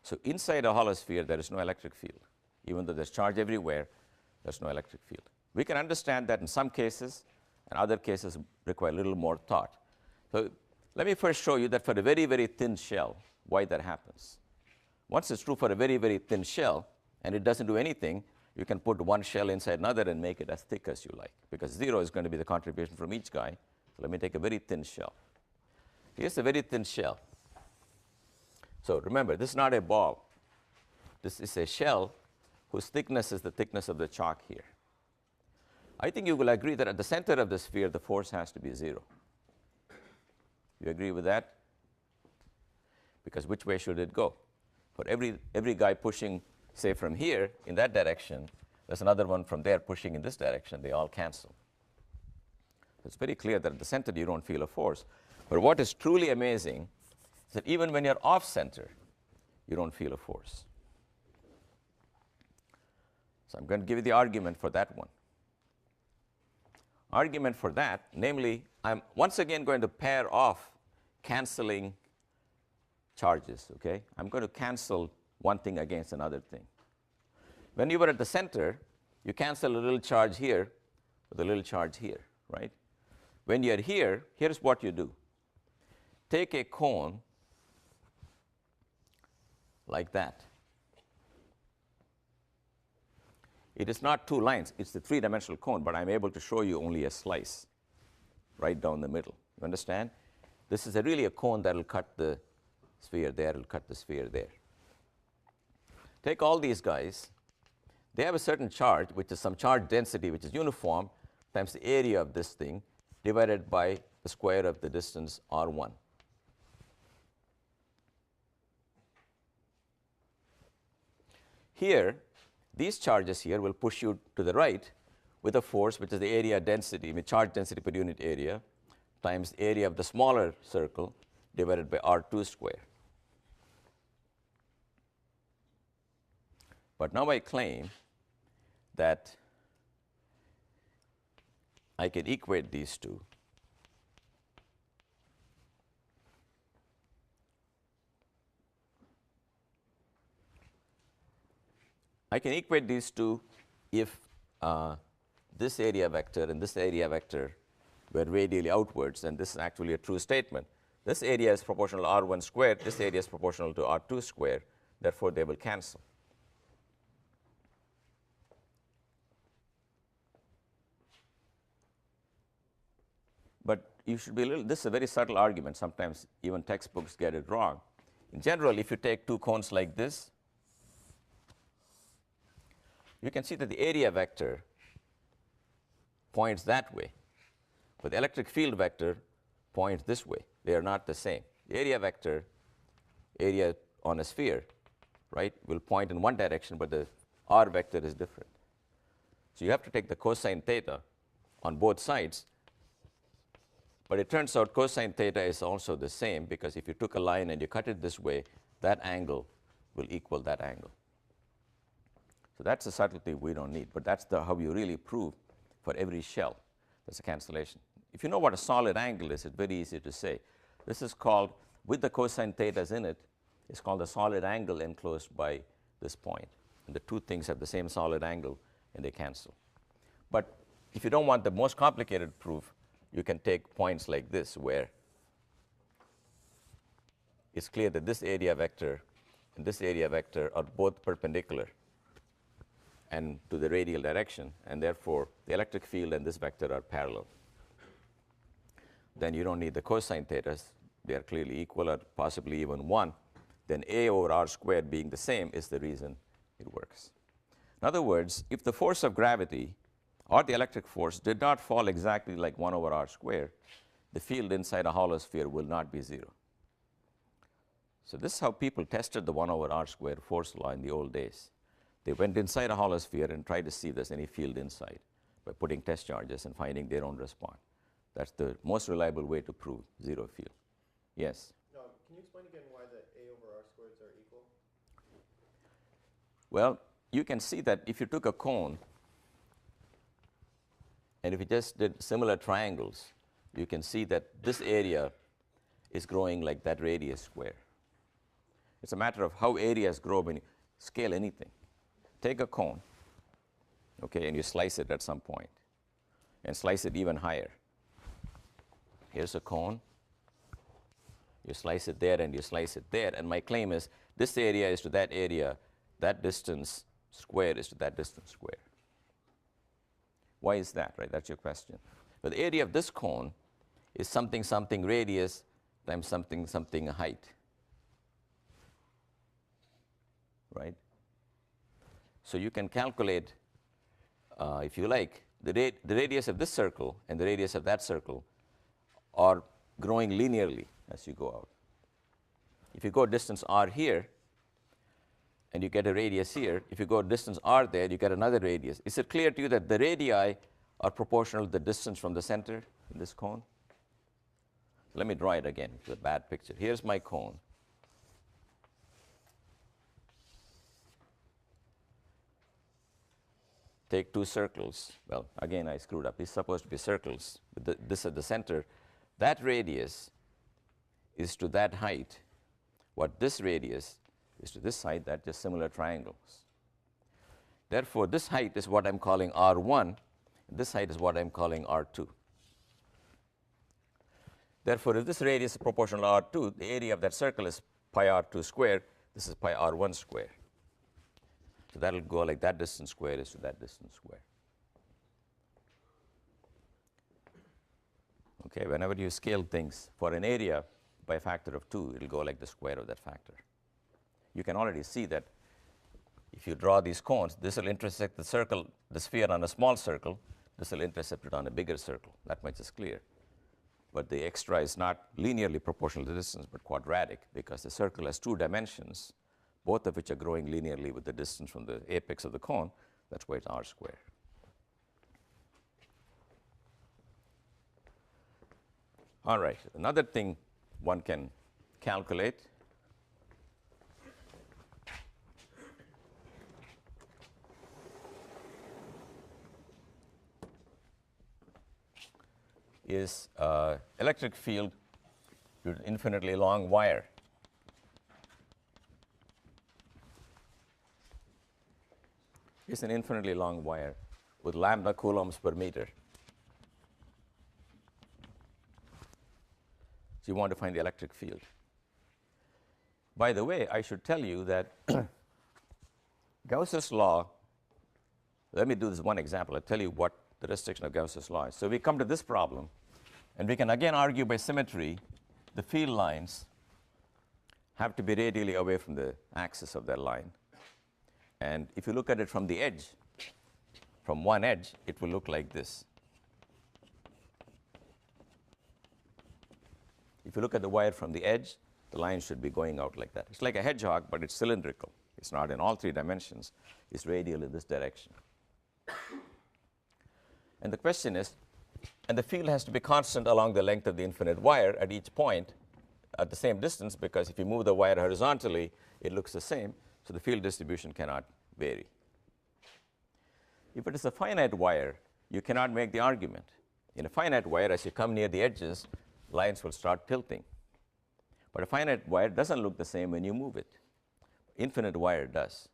So inside a hollow sphere, there is no electric field. Even though there's charge everywhere, there's no electric field. We can understand that in some cases, and other cases require a little more thought. So let me first show you that for a very, very thin shell, why that happens. Once it's true for a very, very thin shell, and it doesn't do anything, you can put one shell inside another and make it as thick as you like, because 0 is going to be the contribution from each guy. So let me take a very thin shell. Here's a very thin shell. So remember, this is not a ball. This is a shell whose thickness is the thickness of the chalk here. I think you will agree that at the center of the sphere, the force has to be 0. You agree with that? Because which way should it go? For every guy pushing, say, from here in that direction, there's another one from there pushing in this direction. They all cancel. It's very clear that at the center, you don't feel a force. But what is truly amazing is that even when you're off center, you don't feel a force. So I'm going to give you the argument for that one. Argument for that, namely, I'm once again going to pair off canceling charges, okay? I'm going to cancel one thing against another thing. When you were at the center, you cancel a little charge here with a little charge here, right? When you're here, here's what you do. Take a cone like that. It is not 2 lines, it's the 3-dimensional cone, but I'm able to show you only a slice right down the middle. You understand? This is really a cone that will cut the sphere there, it'll cut the sphere there. Take all these guys. They have a certain charge, which is some charge density, which is uniform, times the area of this thing, divided by the square of the distance r1. Here, these charges here will push you to the right with a force, which is the area density, I mean charge density per unit area, times area of the smaller circle divided by r2 square. But now I claim that I can equate these two. I can equate these two if this area vector and this area vector were radially outwards, and this is actually a true statement. This area is proportional to r1 squared, this area is proportional to r2 squared, therefore they will cancel. But you should be a little, this is a very subtle argument, sometimes even textbooks get it wrong. In general, if you take two cones like this, you can see that the area vector points that way, but the electric field vector points this way. They are not the same. The area vector, area on a sphere, right, will point in one direction, but the r vector is different. So you have to take the cosine theta on both sides, but it turns out cosine theta is also the same, because if you took a line and you cut it this way, that angle will equal that angle. So that's a subtlety we don't need, but that's how you really prove for every shell there's a cancellation. If you know what a solid angle is, it's very easy to say. This is called, with the cosine thetas in it, it's called a solid angle enclosed by this point. And the two things have the same solid angle, and they cancel. But if you don't want the most complicated proof, you can take points like this, where it's clear that this area vector and this area vector are both perpendicular and to the radial direction, and therefore the electric field and this vector are parallel. Then you don't need the cosine thetas. They are clearly equal, or possibly even 1. Then a over r squared being the same is the reason it works. In other words, if the force of gravity or the electric force did not fall exactly like 1 over r squared, the field inside a hollow sphere will not be 0. So this is how people tested the 1 over r squared force law in the old days. They went inside a hollow sphere and tried to see if there's any field inside by putting test charges and finding they don't respond. That's the most reliable way to prove 0 field. Yes? No, can you explain again why the a over r squareds are equal? Well, you can see that if you took a cone and if you just did similar triangles, you can see that this area is growing like that radius square. It's a matter of how areas grow when you scale anything. Take a cone, okay, and you slice it at some point, and slice it even higher. Here's a cone. You slice it there, and you slice it there. And my claim is this area is to that area, that distance squared is to that distance squared. Why is that, right? That's your question. But the area of this cone is something something radius times something something height, right? So you can calculate, if you like, the radius of this circle and the radius of that circle are growing linearly as you go out. If you go distance r here, and you get a radius here, if you go distance r there, you get another radius. Is it clear to you that the radii are proportional to the distance from the center in this cone? Let me draw it again. It's a bad picture. Here's my cone. Take two circles. Well, again, I screwed up. These are supposed to be circles with this at the center. That radius is to that height what this radius is to this height. That's just similar triangles. Therefore, this height is what I'm calling r1. This height is what I'm calling r2. Therefore, if this radius is proportional to r2, the area of that circle is pi r2 squared. This is pi r1 squared. So that will go like that distance squared is to that distance squared. Okay, whenever you scale things for an area by a factor of 2, it will go like the square of that factor. You can already see that if you draw these cones, this will intersect the circle, the sphere on a small circle. This will intercept it on a bigger circle. That much is clear. But the extra is not linearly proportional to the distance, but quadratic, because the circle has 2 dimensions, both of which are growing linearly with the distance from the apex of the cone. That's why it's r squared. All right, another thing one can calculate is electric field due to an infinitely long wire. It's an infinitely long wire with lambda coulombs per meter. So you want to find the electric field. By the way, I should tell you that Gauss's law, let me do this one example. I'll tell you what the restriction of Gauss's law is. So we come to this problem, and we can again argue by symmetry the field lines have to be radially away from the axis of that line. And if you look at it from the edge, from one edge, it will look like this. If you look at the wire from the edge, the line should be going out like that. It's like a hedgehog, but it's cylindrical. It's not in all three dimensions. It's radial in this direction. And the question is, and the field has to be constant along the length of the infinite wire at each point at the same distance, because if you move the wire horizontally, it looks the same. So the field distribution cannot vary. If it is a finite wire, you cannot make the argument. In a finite wire, as you come near the edges, lines will start tilting. But a finite wire doesn't look the same when you move it. Infinite wire does.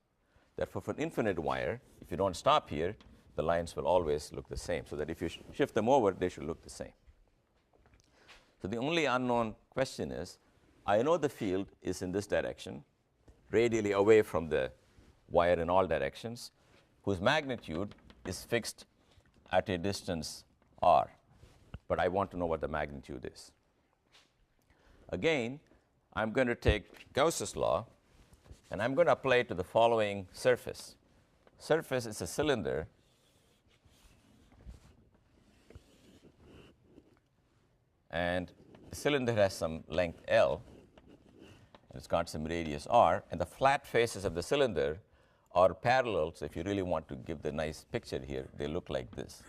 Therefore, for an infinite wire, if you don't stop here, the lines will always look the same, so that if you shift them over, they should look the same. So the only unknown question is, I know the field is in this direction, radially away from the wire in all directions, whose magnitude is fixed at a distance r. But I want to know what the magnitude is. Again, I'm going to take Gauss's law, and I'm going to apply it to the following surface. Surface is a cylinder and the cylinder has some length L, and it's got some radius r, and the flat faces of the cylinder are parallel. So if you really want to give the nice picture here, they look like this.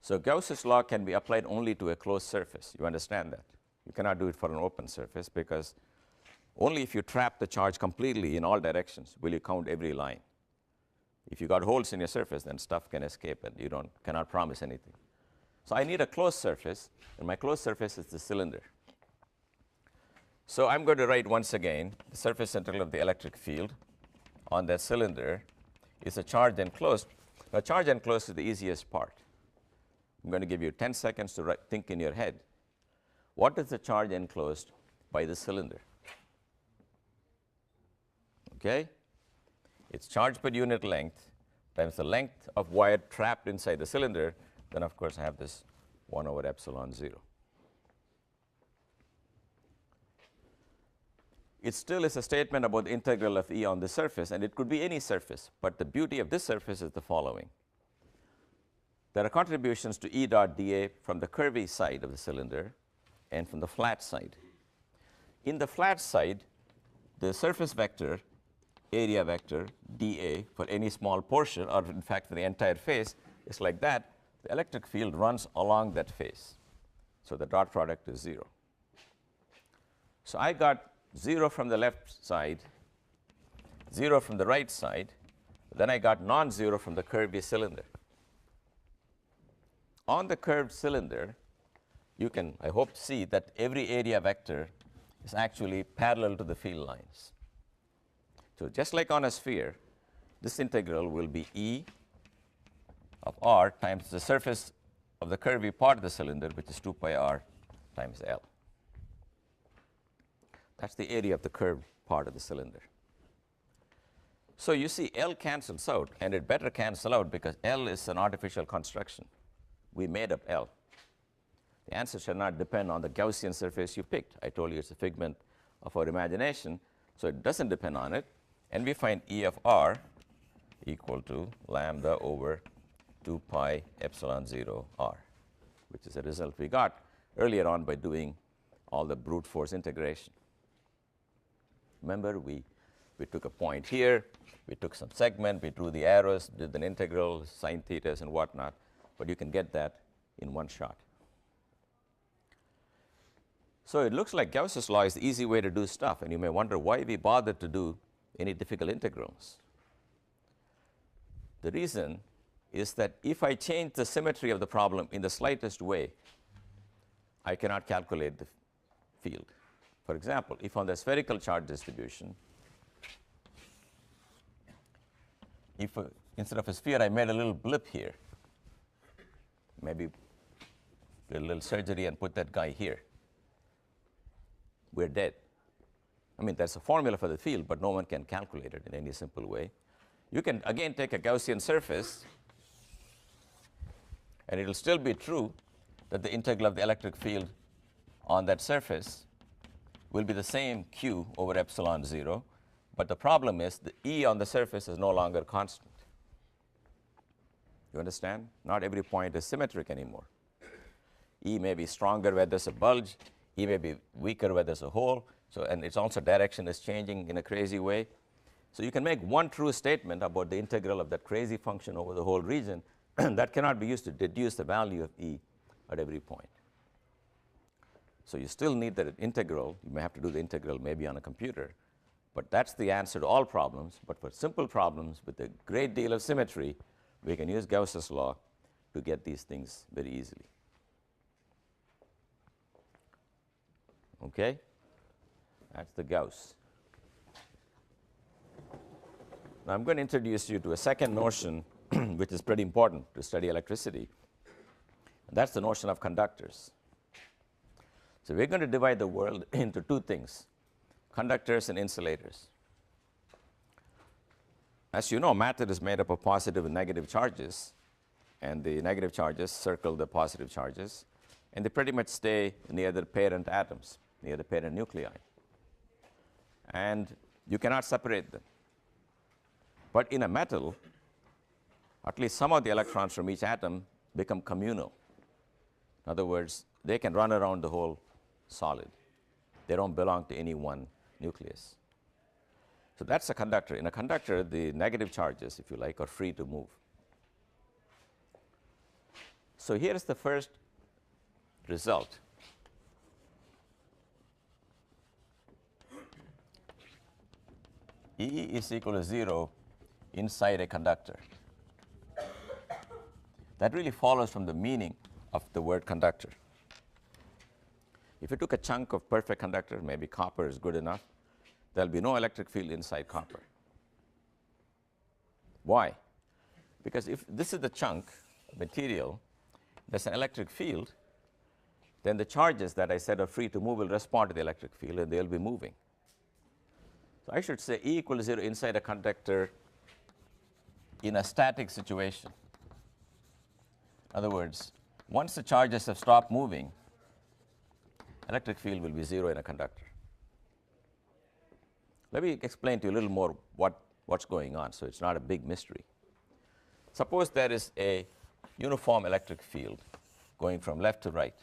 So Gauss's law can be applied only to a closed surface. You understand that? You cannot do it for an open surface, because only if you trap the charge completely in all directions will you count every line. If you got holes in your surface, then stuff can escape and you cannot promise anything. So I need a closed surface, and my closed surface is the cylinder. So I'm going to write once again the surface integral of the electric field on that cylinder is a charge enclosed. Now, charge enclosed is the easiest part. I'm going to give you 10 seconds to think in your head. What is the charge enclosed by the cylinder? Okay? It's charge per unit length times the length of wire trapped inside the cylinder. Then, of course, I have this 1 over epsilon 0. It still is a statement about the integral of E on the surface, and it could be any surface. But the beauty of this surface is the following. There are contributions to E dot dA from the curvy side of the cylinder and from the flat side. In the flat side, the surface vector, area vector, dA, for any small portion, or in fact for the entire face, is like that. The electric field runs along that face. So the dot product is 0. So I got 0 from the left side, 0 from the right side. Then I got non-zero from the curvy cylinder. On the curved cylinder, you can, I hope, see that every area vector is actually parallel to the field lines. So just like on a sphere, this integral will be E of r times the surface of the curvy part of the cylinder, which is 2 pi r times L. That's the area of the curved part of the cylinder. So you see L cancels out, and it better cancel out because L is an artificial construction. We made up L. The answer shall not depend on the Gaussian surface you picked. I told you it's a figment of our imagination, so it doesn't depend on it. And we find E of r equal to lambda over 2 pi epsilon 0 r, which is a result we got earlier on by doing all the brute force integration. Remember, we took a point here, we took some segment, we drew the arrows, did an integral, sine thetas and whatnot, but you can get that in one shot. So it looks like Gauss's law is the easy way to do stuff, and you may wonder why we bother to do any difficult integrals. The reason is that if I change the symmetry of the problem in the slightest way, I cannot calculate the field. For example, if on the spherical charge distribution, if instead of a sphere I made a little blip here, maybe did a little surgery and put that guy here, we're dead. I mean, there's a formula for the field, but no one can calculate it in any simple way. You can again take a Gaussian surface, and it will still be true that the integral of the electric field on that surface will be the same q over epsilon 0, but the problem is the E on the surface is no longer constant. You understand? Not every point is symmetric anymore. E may be stronger where there's a bulge, E may be weaker where there's a hole, so, and it's also direction is changing in a crazy way. So you can make one true statement about the integral of that crazy function over the whole region that cannot be used to deduce the value of E at every point. So you still need that integral. You may have to do the integral maybe on a computer, but that's the answer to all problems. But for simple problems with a great deal of symmetry, we can use Gauss's law to get these things very easily. Okay? That's the Gauss. Now I'm going to introduce you to a second notion which is pretty important to study electricity. And that's the notion of conductors. So we're going to divide the world into two things, conductors and insulators. As you know, matter is made up of positive and negative charges, and the negative charges circle the positive charges, and they pretty much stay near the parent atoms, near the parent nuclei. And you cannot separate them. But in a metal, at least some of the electrons from each atom become communal. In other words, they can run around the whole solid. They don't belong to any one nucleus. So that's a conductor. In a conductor, the negative charges, if you like, are free to move. So here's the first result. E is equal to 0 inside a conductor. That really follows from the meaning of the word conductor. If you took a chunk of perfect conductor, maybe copper is good enough, there'll be no electric field inside copper. Why? Because if this is the chunk of material, there's an electric field, then the charges that I said are free to move will respond to the electric field, and they'll be moving. So I should say E equal to 0 inside a conductor in a static situation. In other words, once the charges have stopped moving, electric field will be 0 in a conductor. Let me explain to you a little more what's going on, so it's not a big mystery. Suppose there is a uniform electric field going from left to right.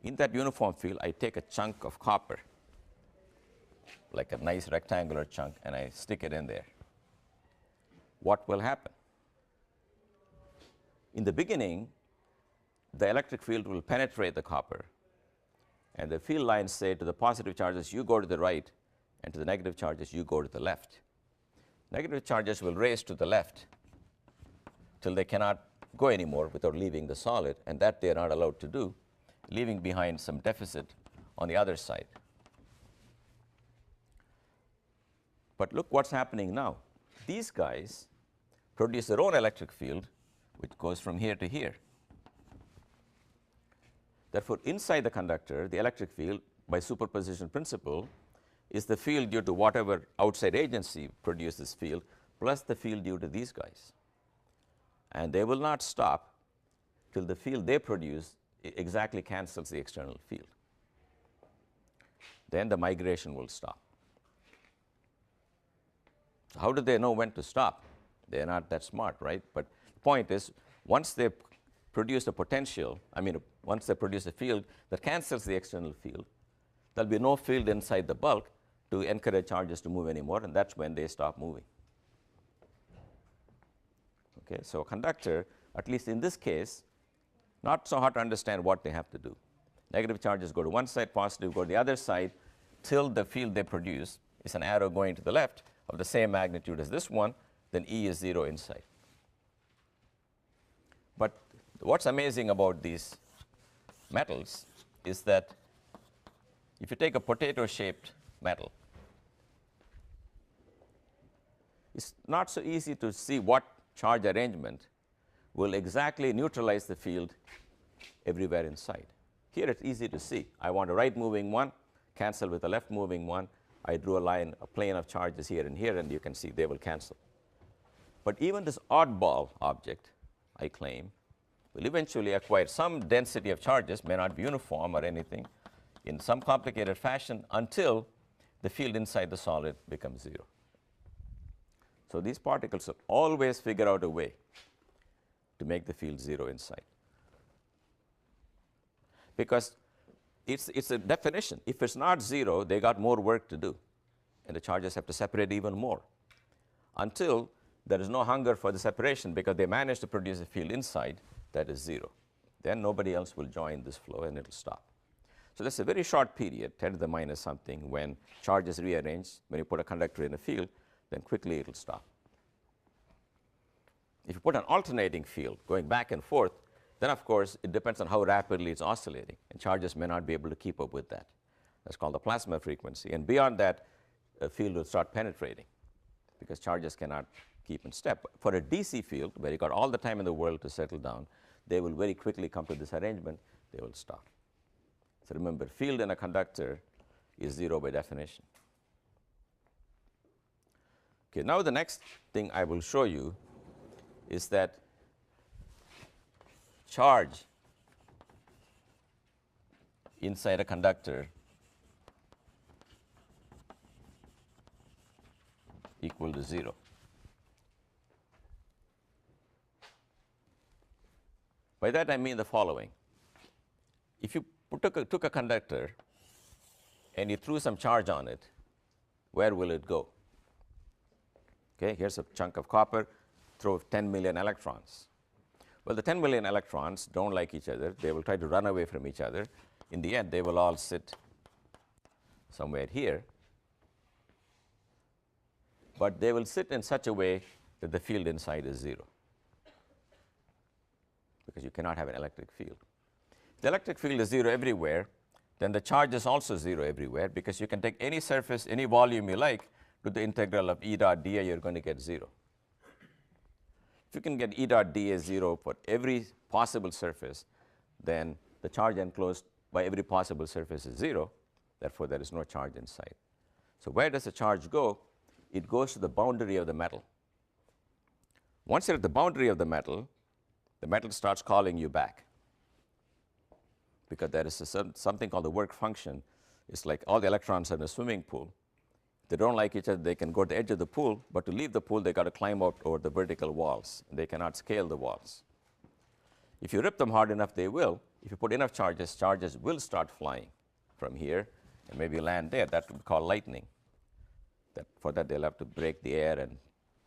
In that uniform field, I take a chunk of copper, like a nice rectangular chunk, and I stick it in there. What will happen? In the beginning, the electric field will penetrate the copper, and the field lines say to the positive charges, you go to the right, and to the negative charges, you go to the left. Negative charges will race to the left till they cannot go anymore without leaving the solid, and that they are not allowed to do, leaving behind some deficit on the other side. But look what's happening now. These guys produce their own electric field, which goes from here to here. Therefore, inside the conductor, the electric field, by superposition principle, is the field due to whatever outside agency produced this field, plus the field due to these guys. And they will not stop till the field they produce exactly cancels the external field. Then the migration will stop. So how do they know when to stop? They're not that smart, right? But the point is, once they produce a potential, once they produce a field that cancels the external field, there'll be no field inside the bulk to encourage charges to move anymore, and that's when they stop moving. Okay, so a conductor, at least in this case, Not so hard to understand what they have to do. Negative charges go to one side, positive go to the other side, till the field they produce is an arrow going to the left of the same magnitude as this one, then E is 0 inside. But what's amazing about these metals is that if you take a potato-shaped metal, it's not so easy to see what charge arrangement will exactly neutralize the field everywhere inside. Here it's easy to see. I want a right moving one, cancel with a left moving one. I drew a line, a plane of charges here and here, and you can see they will cancel. But even this oddball object, I claim, will eventually acquire some density of charges, may not be uniform or anything, in some complicated fashion until the field inside the solid becomes 0. So these particles will always figure out a way to make the field 0 inside. Because it's a definition. If it's not 0, they got more work to do, and the charges have to separate even more until there is no hunger for the separation, because they managed to produce a field inside that is 0. Then nobody else will join this flow and it will stop. So that's a very short period, 10 to the minus something, when charges rearrange. When you put a conductor in a field, then quickly it will stop. If you put an alternating field going back and forth, then of course it depends on how rapidly it's oscillating, and charges may not be able to keep up with that. That's called the plasma frequency, and beyond that, a field will start penetrating because charges cannot keep in step. For a DC field, where you got all the time in the world to settle down, they will very quickly come to this arrangement, they will stop. So remember, field in a conductor is 0 by definition. Okay, now the next thing I will show you is that charge inside a conductor equal to 0. By that I mean the following. If you took a conductor and you threw some charge on it, where will it go? Okay, here's a chunk of copper, throw 10 million electrons. Well, the 10 million electrons don't like each other. They will try to run away from each other. In the end, they will all sit somewhere here. But they will sit in such a way that the field inside is 0, because you cannot have an electric field. If the electric field is 0 everywhere, then the charge is also 0 everywhere, because you can take any surface, any volume you like, to the integral of E dot dA, you're going to get 0. If you can get E dot dA 0 for every possible surface, then the charge enclosed by every possible surface is 0. Therefore, there is no charge inside. So where does the charge go? It goes to the boundary of the metal. Once you're at the boundary of the metal starts calling you back, because there is something called the work function. It's like all the electrons are in a swimming pool. If they don't like each other, they can go to the edge of the pool, but to leave the pool, they got to climb out over the vertical walls, and they cannot scale the walls. If you rip them hard enough, they will. If you put enough charges, charges will start flying from here and maybe land there. That would be called lightning. For that, they'll have to break the air and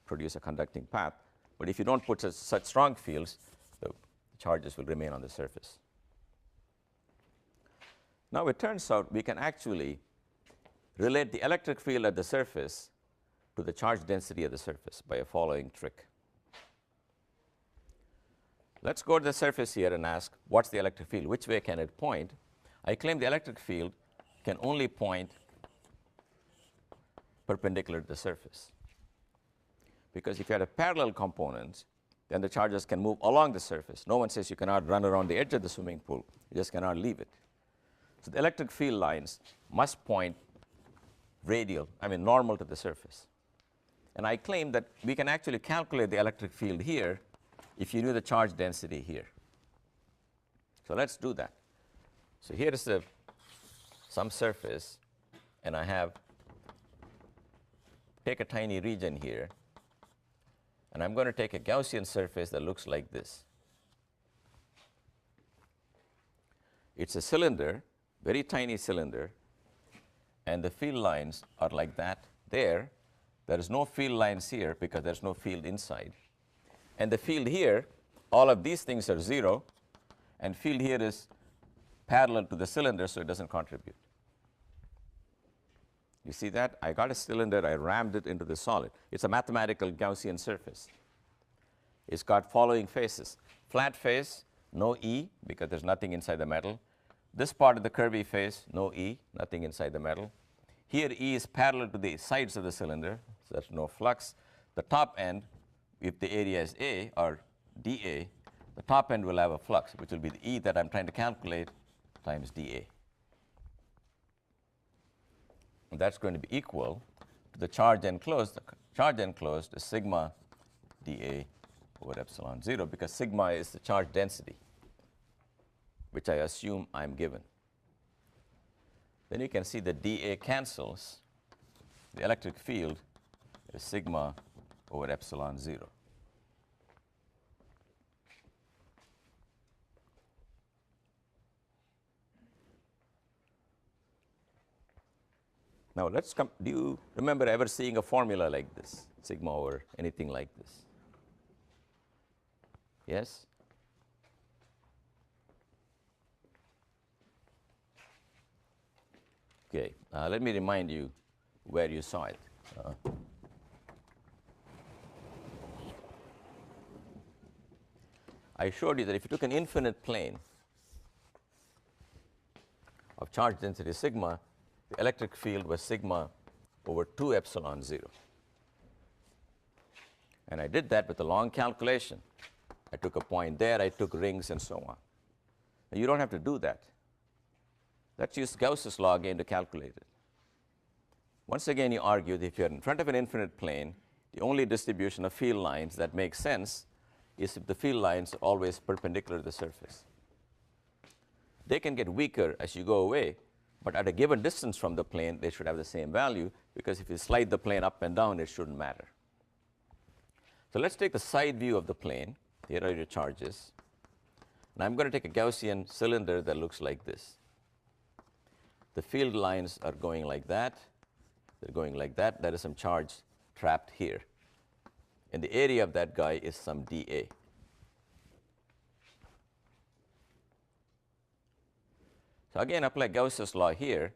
produce a conducting path. But if you don't put such strong fields, the charges will remain on the surface. Now, it turns out we can actually relate the electric field at the surface to the charge density of the surface by a following trick. Let's go to the surface here and ask, what's the electric field? Which way can it point? I claim the electric field can only point perpendicular to the surface. Because if you had a parallel component, then the charges can move along the surface. No one says you cannot run around the edge of the swimming pool. You just cannot leave it. So the electric field lines must point normal to the surface. And I claim that we can actually calculate the electric field here if you knew the charge density here. So let's do that. So here is some surface, and I take a tiny region here, and I'm going to take a Gaussian surface that looks like this. It's a cylinder, very tiny cylinder, and the field lines are like that there. There is no field lines here because there's no field inside. And the field here, all of these things are 0, And field here is parallel to the cylinder, so it doesn't contribute. You see that? I got a cylinder, I rammed it into the solid. It's a mathematical Gaussian surface. It's got following faces. Flat face, no E, because there's nothing inside the metal. This part of the curvy face, no E, nothing inside the metal. Here E is parallel to the sides of the cylinder, so there's no flux. The top end, if the area is A or dA, the top end will have a flux, which will be the E that I'm trying to calculate times dA. And that's going to be equal to the charge enclosed. The charge enclosed is sigma dA over epsilon 0, because sigma is the charge density, which I assume I'm given. Then you can see that dA cancels. The electric field is sigma over epsilon 0. Now let's come. Do you remember ever seeing a formula like this, sigma over anything like this? Yes? Okay, let me remind you where you saw it. I showed you that if you took an infinite plane of charge density sigma, the electric field was sigma over 2 epsilon 0. And I did that with a long calculation. I took a point there, I took rings, and so on. Now, you don't have to do that. Let's use Gauss's law again to calculate it. Once again, you argue that if you're in front of an infinite plane, the only distribution of field lines that makes sense is if the field lines are always perpendicular to the surface. They can get weaker as you go away, but at a given distance from the plane, they should have the same value, because if you slide the plane up and down, it shouldn't matter. So let's take the side view of the plane. Here are your charges. And I'm going to take a Gaussian cylinder that looks like this. The field lines are going like that. They're going like that. There is some charge trapped here. And the area of that guy is some dA. So again, apply Gauss's law here.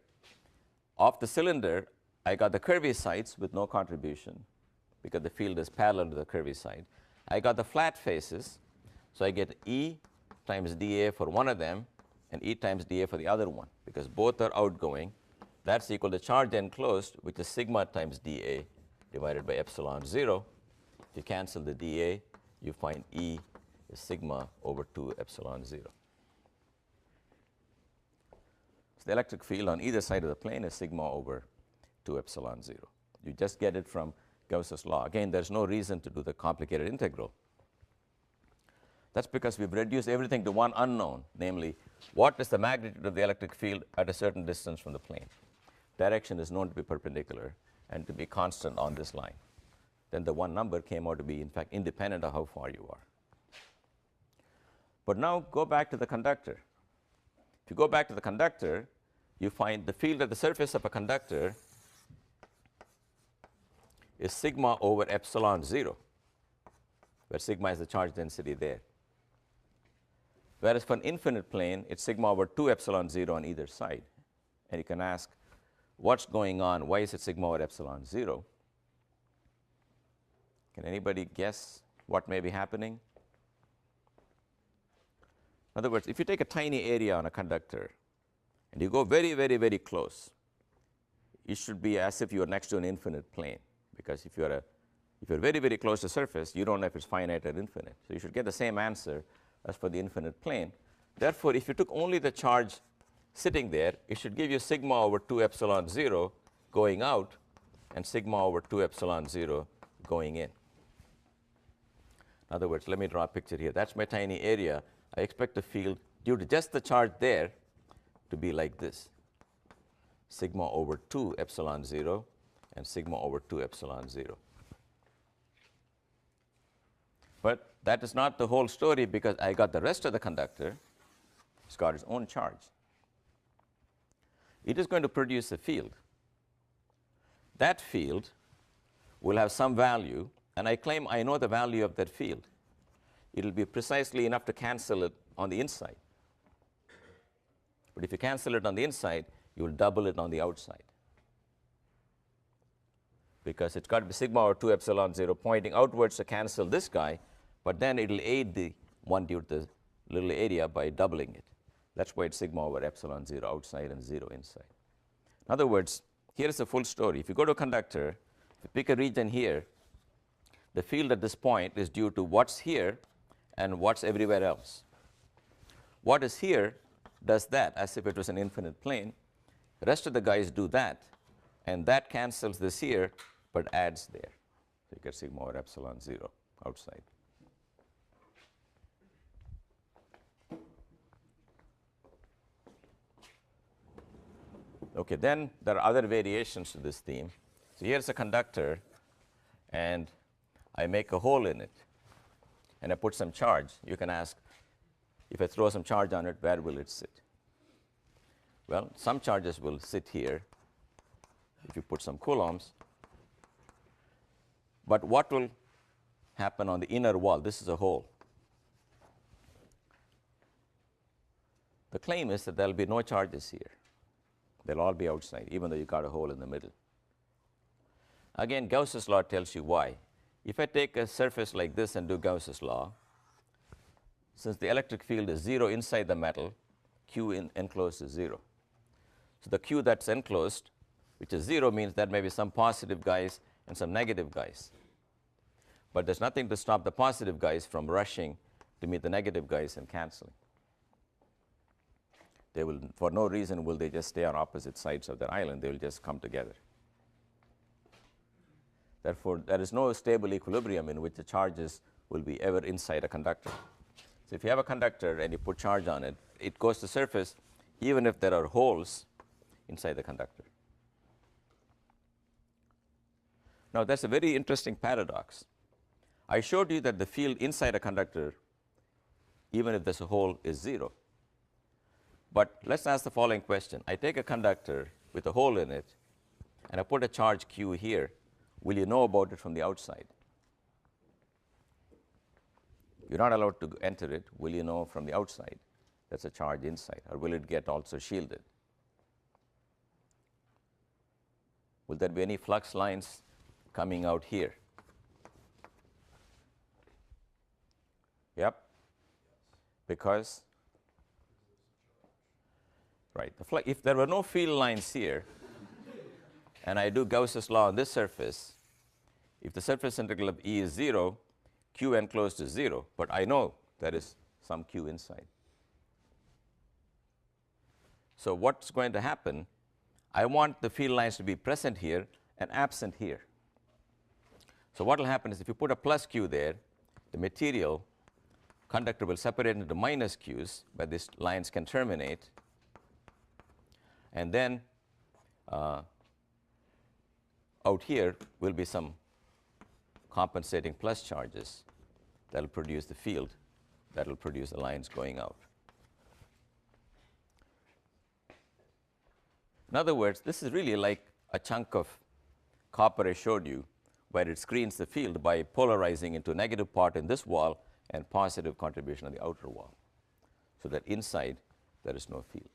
Off the cylinder, I got the curvy sides with no contribution, because the field is parallel to the curvy side. I got the flat faces, so I get E times dA for one of them, and E times dA for the other one, because both are outgoing. That's equal to charge enclosed, which is sigma times dA divided by epsilon 0. If you cancel the dA, you find E is sigma over 2 epsilon 0. So the electric field on either side of the plane is sigma over 2 epsilon 0. You just get it from Gauss's law. Again, there's no reason to do the complicated integral. That's because we've reduced everything to one unknown, namely, what is the magnitude of the electric field at a certain distance from the plane? Direction is known to be perpendicular and to be constant on this line. Then the one number came out to be, in fact, independent of how far you are. But now go back to the conductor. If you go back to the conductor, you find the field at the surface of a conductor is sigma over epsilon 0, where sigma is the charge density there. Whereas for an infinite plane, it's sigma over 2 epsilon 0 on either side. And you can ask, what's going on? Why is it sigma over epsilon 0? Can anybody guess what may be happening? In other words, if you take a tiny area on a conductor and you go very, very, very close, it should be as if you are next to an infinite plane. Because if you're very, very close to the surface, you don't know if it's finite or infinite. So you should get the same answer as for the infinite plane. Therefore, if you took only the charge sitting there, it should give you sigma over 2 epsilon 0 going out and sigma over 2 epsilon 0 going in. In other words, let me draw a picture here. That's my tiny area. I expect the field, due to just the charge there, to be like this. Sigma over 2 epsilon 0 and sigma over 2 epsilon 0. But that is not the whole story, because I got the rest of the conductor. It's got its own charge. It is going to produce a field. That field will have some value, and I claim I know the value of that field. It will be precisely enough to cancel it on the inside. But if you cancel it on the inside, you will double it on the outside. Because it's got to be sigma over 2 epsilon 0 pointing outwards to cancel this guy, but then it will aid the one due to the little area by doubling it. That's why it's sigma over epsilon 0 outside and 0 inside. In other words, here is the full story. If you go to a conductor, if you pick a region here, the field at this point is due to what's here and what's everywhere else. What is here does that as if it was an infinite plane. The rest of the guys do that, and that cancels this here but adds there. So you get sigma over epsilon 0 outside. Okay, then there are other variations to this theme. So here's a conductor, and I make a hole in it, and I put some charge. You can ask, if I throw some charge on it, where will it sit? Well, some charges will sit here if you put some coulombs. But what will happen on the inner wall? This is a hole. The claim is that there will be no charges here. They'll all be outside, even though you got a hole in the middle. Again, Gauss's law tells you why. If I take a surface like this and do Gauss's law, since the electric field is 0 inside the metal, Q enclosed is 0. So the Q that's enclosed, which is 0, means there may be some positive guys and some negative guys. But there's nothing to stop the positive guys from rushing to meet the negative guys and canceling. They will, for no reason will they just stay on opposite sides of the island. They will just come together. Therefore, there is no stable equilibrium in which the charges will be ever inside a conductor. So if you have a conductor and you put charge on it, it goes to surface even if there are holes inside the conductor. Now, that's a very interesting paradox. I showed you that the field inside a conductor, even if there's a hole, is 0. But let's ask the following question. I take a conductor with a hole in it, and I put a charge Q here. Will you know about it from the outside? You're not allowed to enter it. Will you know from the outside that's a charge inside? Or will it get also shielded? Will there be any flux lines coming out here? Yep. Because? Right. If there were no field lines here, and I do Gauss's law on this surface, if the surface integral of E is 0, Q enclosed is 0, but I know there is some Q inside. So what's going to happen? I want the field lines to be present here and absent here. So what will happen is if you put a plus Q there, the material conductor will separate into minus Qs, where these lines can terminate. And then out here will be some compensating plus charges that will produce the field, that will produce the lines going out. In other words, this is really like a chunk of copper I showed you, where it screens the field by polarizing into negative part in this wall and positive contribution on the outer wall, so that inside there is no field.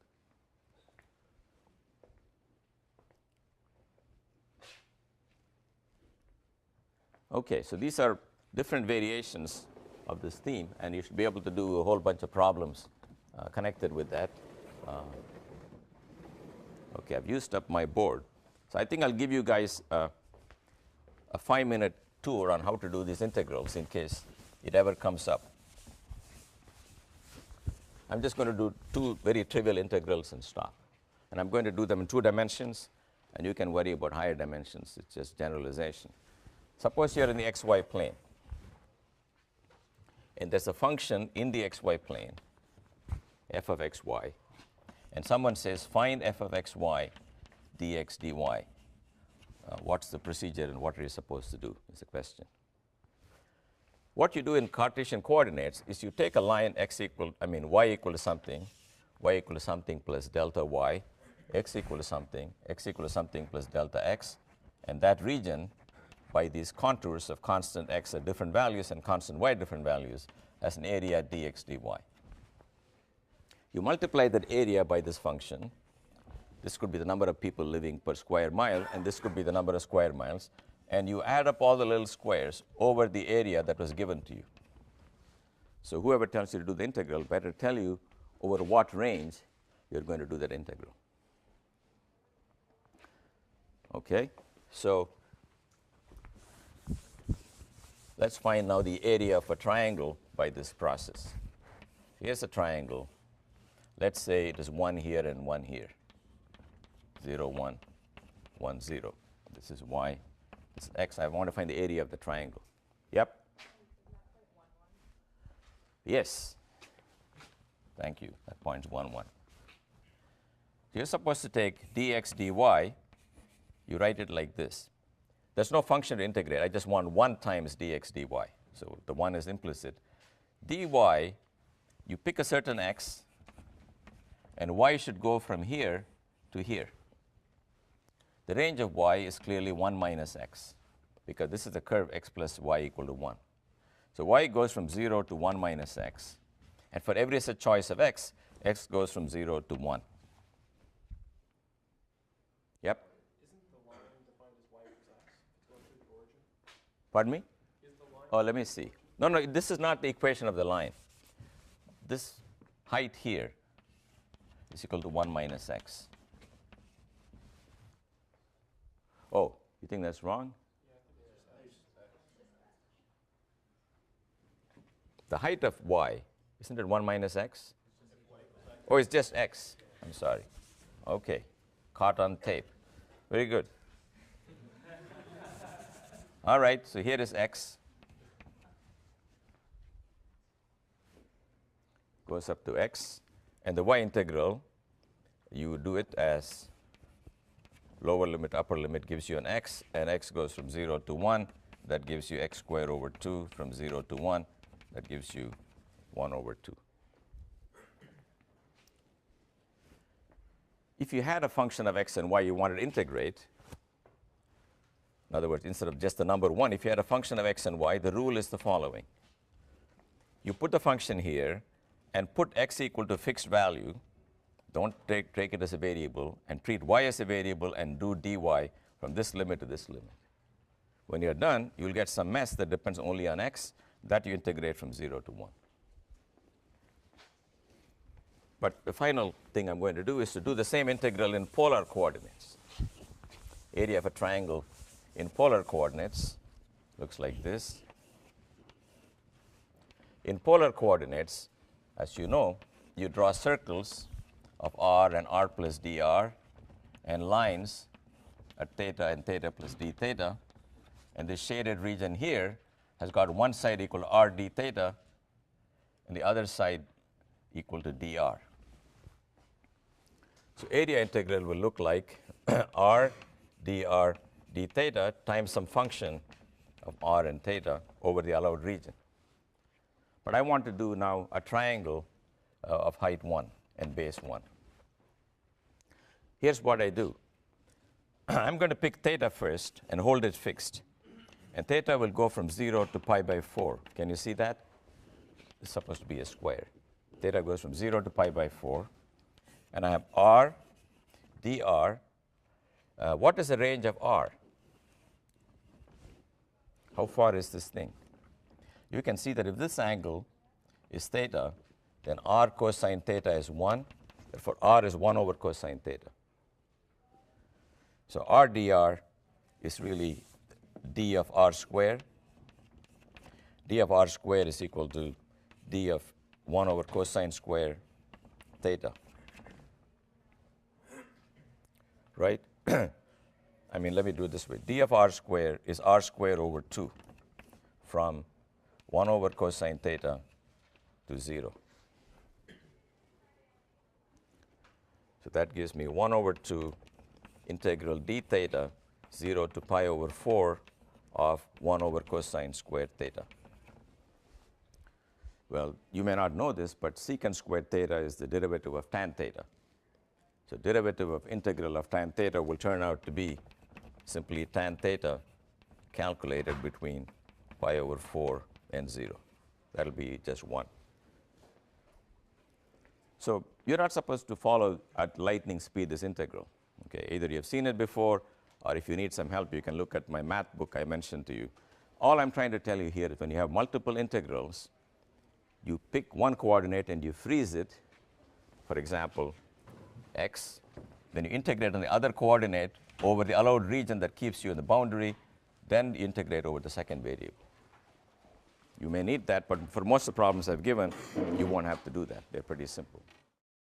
Okay, so these are different variations of this theme, and you should be able to do a whole bunch of problems connected with that. Okay, I've used up my board. So I think I'll give you guys a 5-minute tour on how to do these integrals in case it ever comes up. I'm just going to do 2 very trivial integrals and stop. And I'm going to do them in 2 dimensions, and you can worry about higher dimensions. It's just generalization. Suppose you're in the xy plane, and there's a function in the xy plane, f of xy, and someone says, find f of xy dx dy. What's the procedure and what are you supposed to do is the question. What you do in Cartesian coordinates is you take a line y equal to something plus delta y, x equal to something plus delta x, and that region by these contours of constant x at different values and constant y at different values as an area dx dy. You multiply that area by this function. This could be the number of people living per square mile, and this could be the number of square miles. And you add up all the little squares over the area that was given to you. So whoever tells you to do the integral better tell you over what range you're going to do that integral. Okay? So let's find now the area of a triangle by this process. Here's a triangle. Let's say it is 1 here and 1 here. 0, 1, 1, 0. This is y. This is x. I want to find the area of the triangle. Yep? Yes. Thank you. That point's 1, 1. You're supposed to take dx dy. You write it like this. There's no function to integrate. I just want 1 times dx dy. So the 1 is implicit. dy, you pick a certain x, and y should go from here to here. The range of y is clearly 1 minus x, because this is the curve x plus y equal to 1. So y goes from 0 to 1 minus x. And for every such choice of x, x goes from 0 to 1. Yep? Isn't the line defined as y equals x? It's going through the origin. Pardon me? Is the line Oh, let me see. No, no, this is not the equation of the line. This height here is equal to 1 minus x. Oh, you think that's wrong? The height of y, isn't it 1 minus x? Oh, it's just x. I'm sorry. Okay. Caught on tape. Very good. All right, so here is x. Goes up to x. And the y integral, you do it as lower limit, upper limit gives you an x, and x goes from 0 to 1. That gives you x squared over 2 from 0 to 1. That gives you 1 over 2. If you had a function of x and y you wanted to integrate, in other words, instead of just the number 1, if you had a function of x and y, the rule is the following. You put the function here and put x equal to fixed value. Don't take it as a variable, and treat y as a variable and do dy from this limit to this limit. When you're done, you'll get some mess that depends only on x. That you integrate from 0 to 1. But the final thing I'm going to do is to do the same integral in polar coordinates. Area of a triangle in polar coordinates looks like this. In polar coordinates, as you know, you draw circles of r and r plus dr and lines at theta and theta plus d theta. And this shaded region here has got one side equal to r d theta and the other side equal to dr. So area integral will look like r dr d theta times some function of r and theta over the allowed region. But I want to do now a triangle of height 1 and base 1. Here's what I do. I'm going to pick theta first and hold it fixed. And theta will go from 0 to pi by 4. Can you see that? It's supposed to be a square. Theta goes from 0 to pi by 4. And I have r dr. What is the range of r? How far is this thing? You can see that if this angle is theta, then r cosine theta is 1. Therefore, r is 1 over cosine theta. So r dr is really d of r squared. D of r squared is equal to d of 1 over cosine square theta. Right? I mean, let me do it this way. D of r squared is r squared over 2 from 1 over cosine theta to 0. So that gives me 1 over 2 integral d theta 0 to pi over 4 of 1 over cosine squared theta. Well, you may not know this, but secant squared theta is the derivative of tan theta. So derivative of integral of tan theta will turn out to be simply tan theta calculated between pi over 4 and 0. That'll be just 1. So you're not supposed to follow at lightning speed this integral. Okay, either you've seen it before, or if you need some help, you can look at my math book I mentioned to you. All I'm trying to tell you here is when you have multiple integrals, you pick one coordinate and you freeze it, for example, x, then you integrate on the other coordinate over the allowed region that keeps you in the boundary, then you integrate over the second variable. You may need that, but for most of the problems I've given, you won't have to do that. They're pretty simple.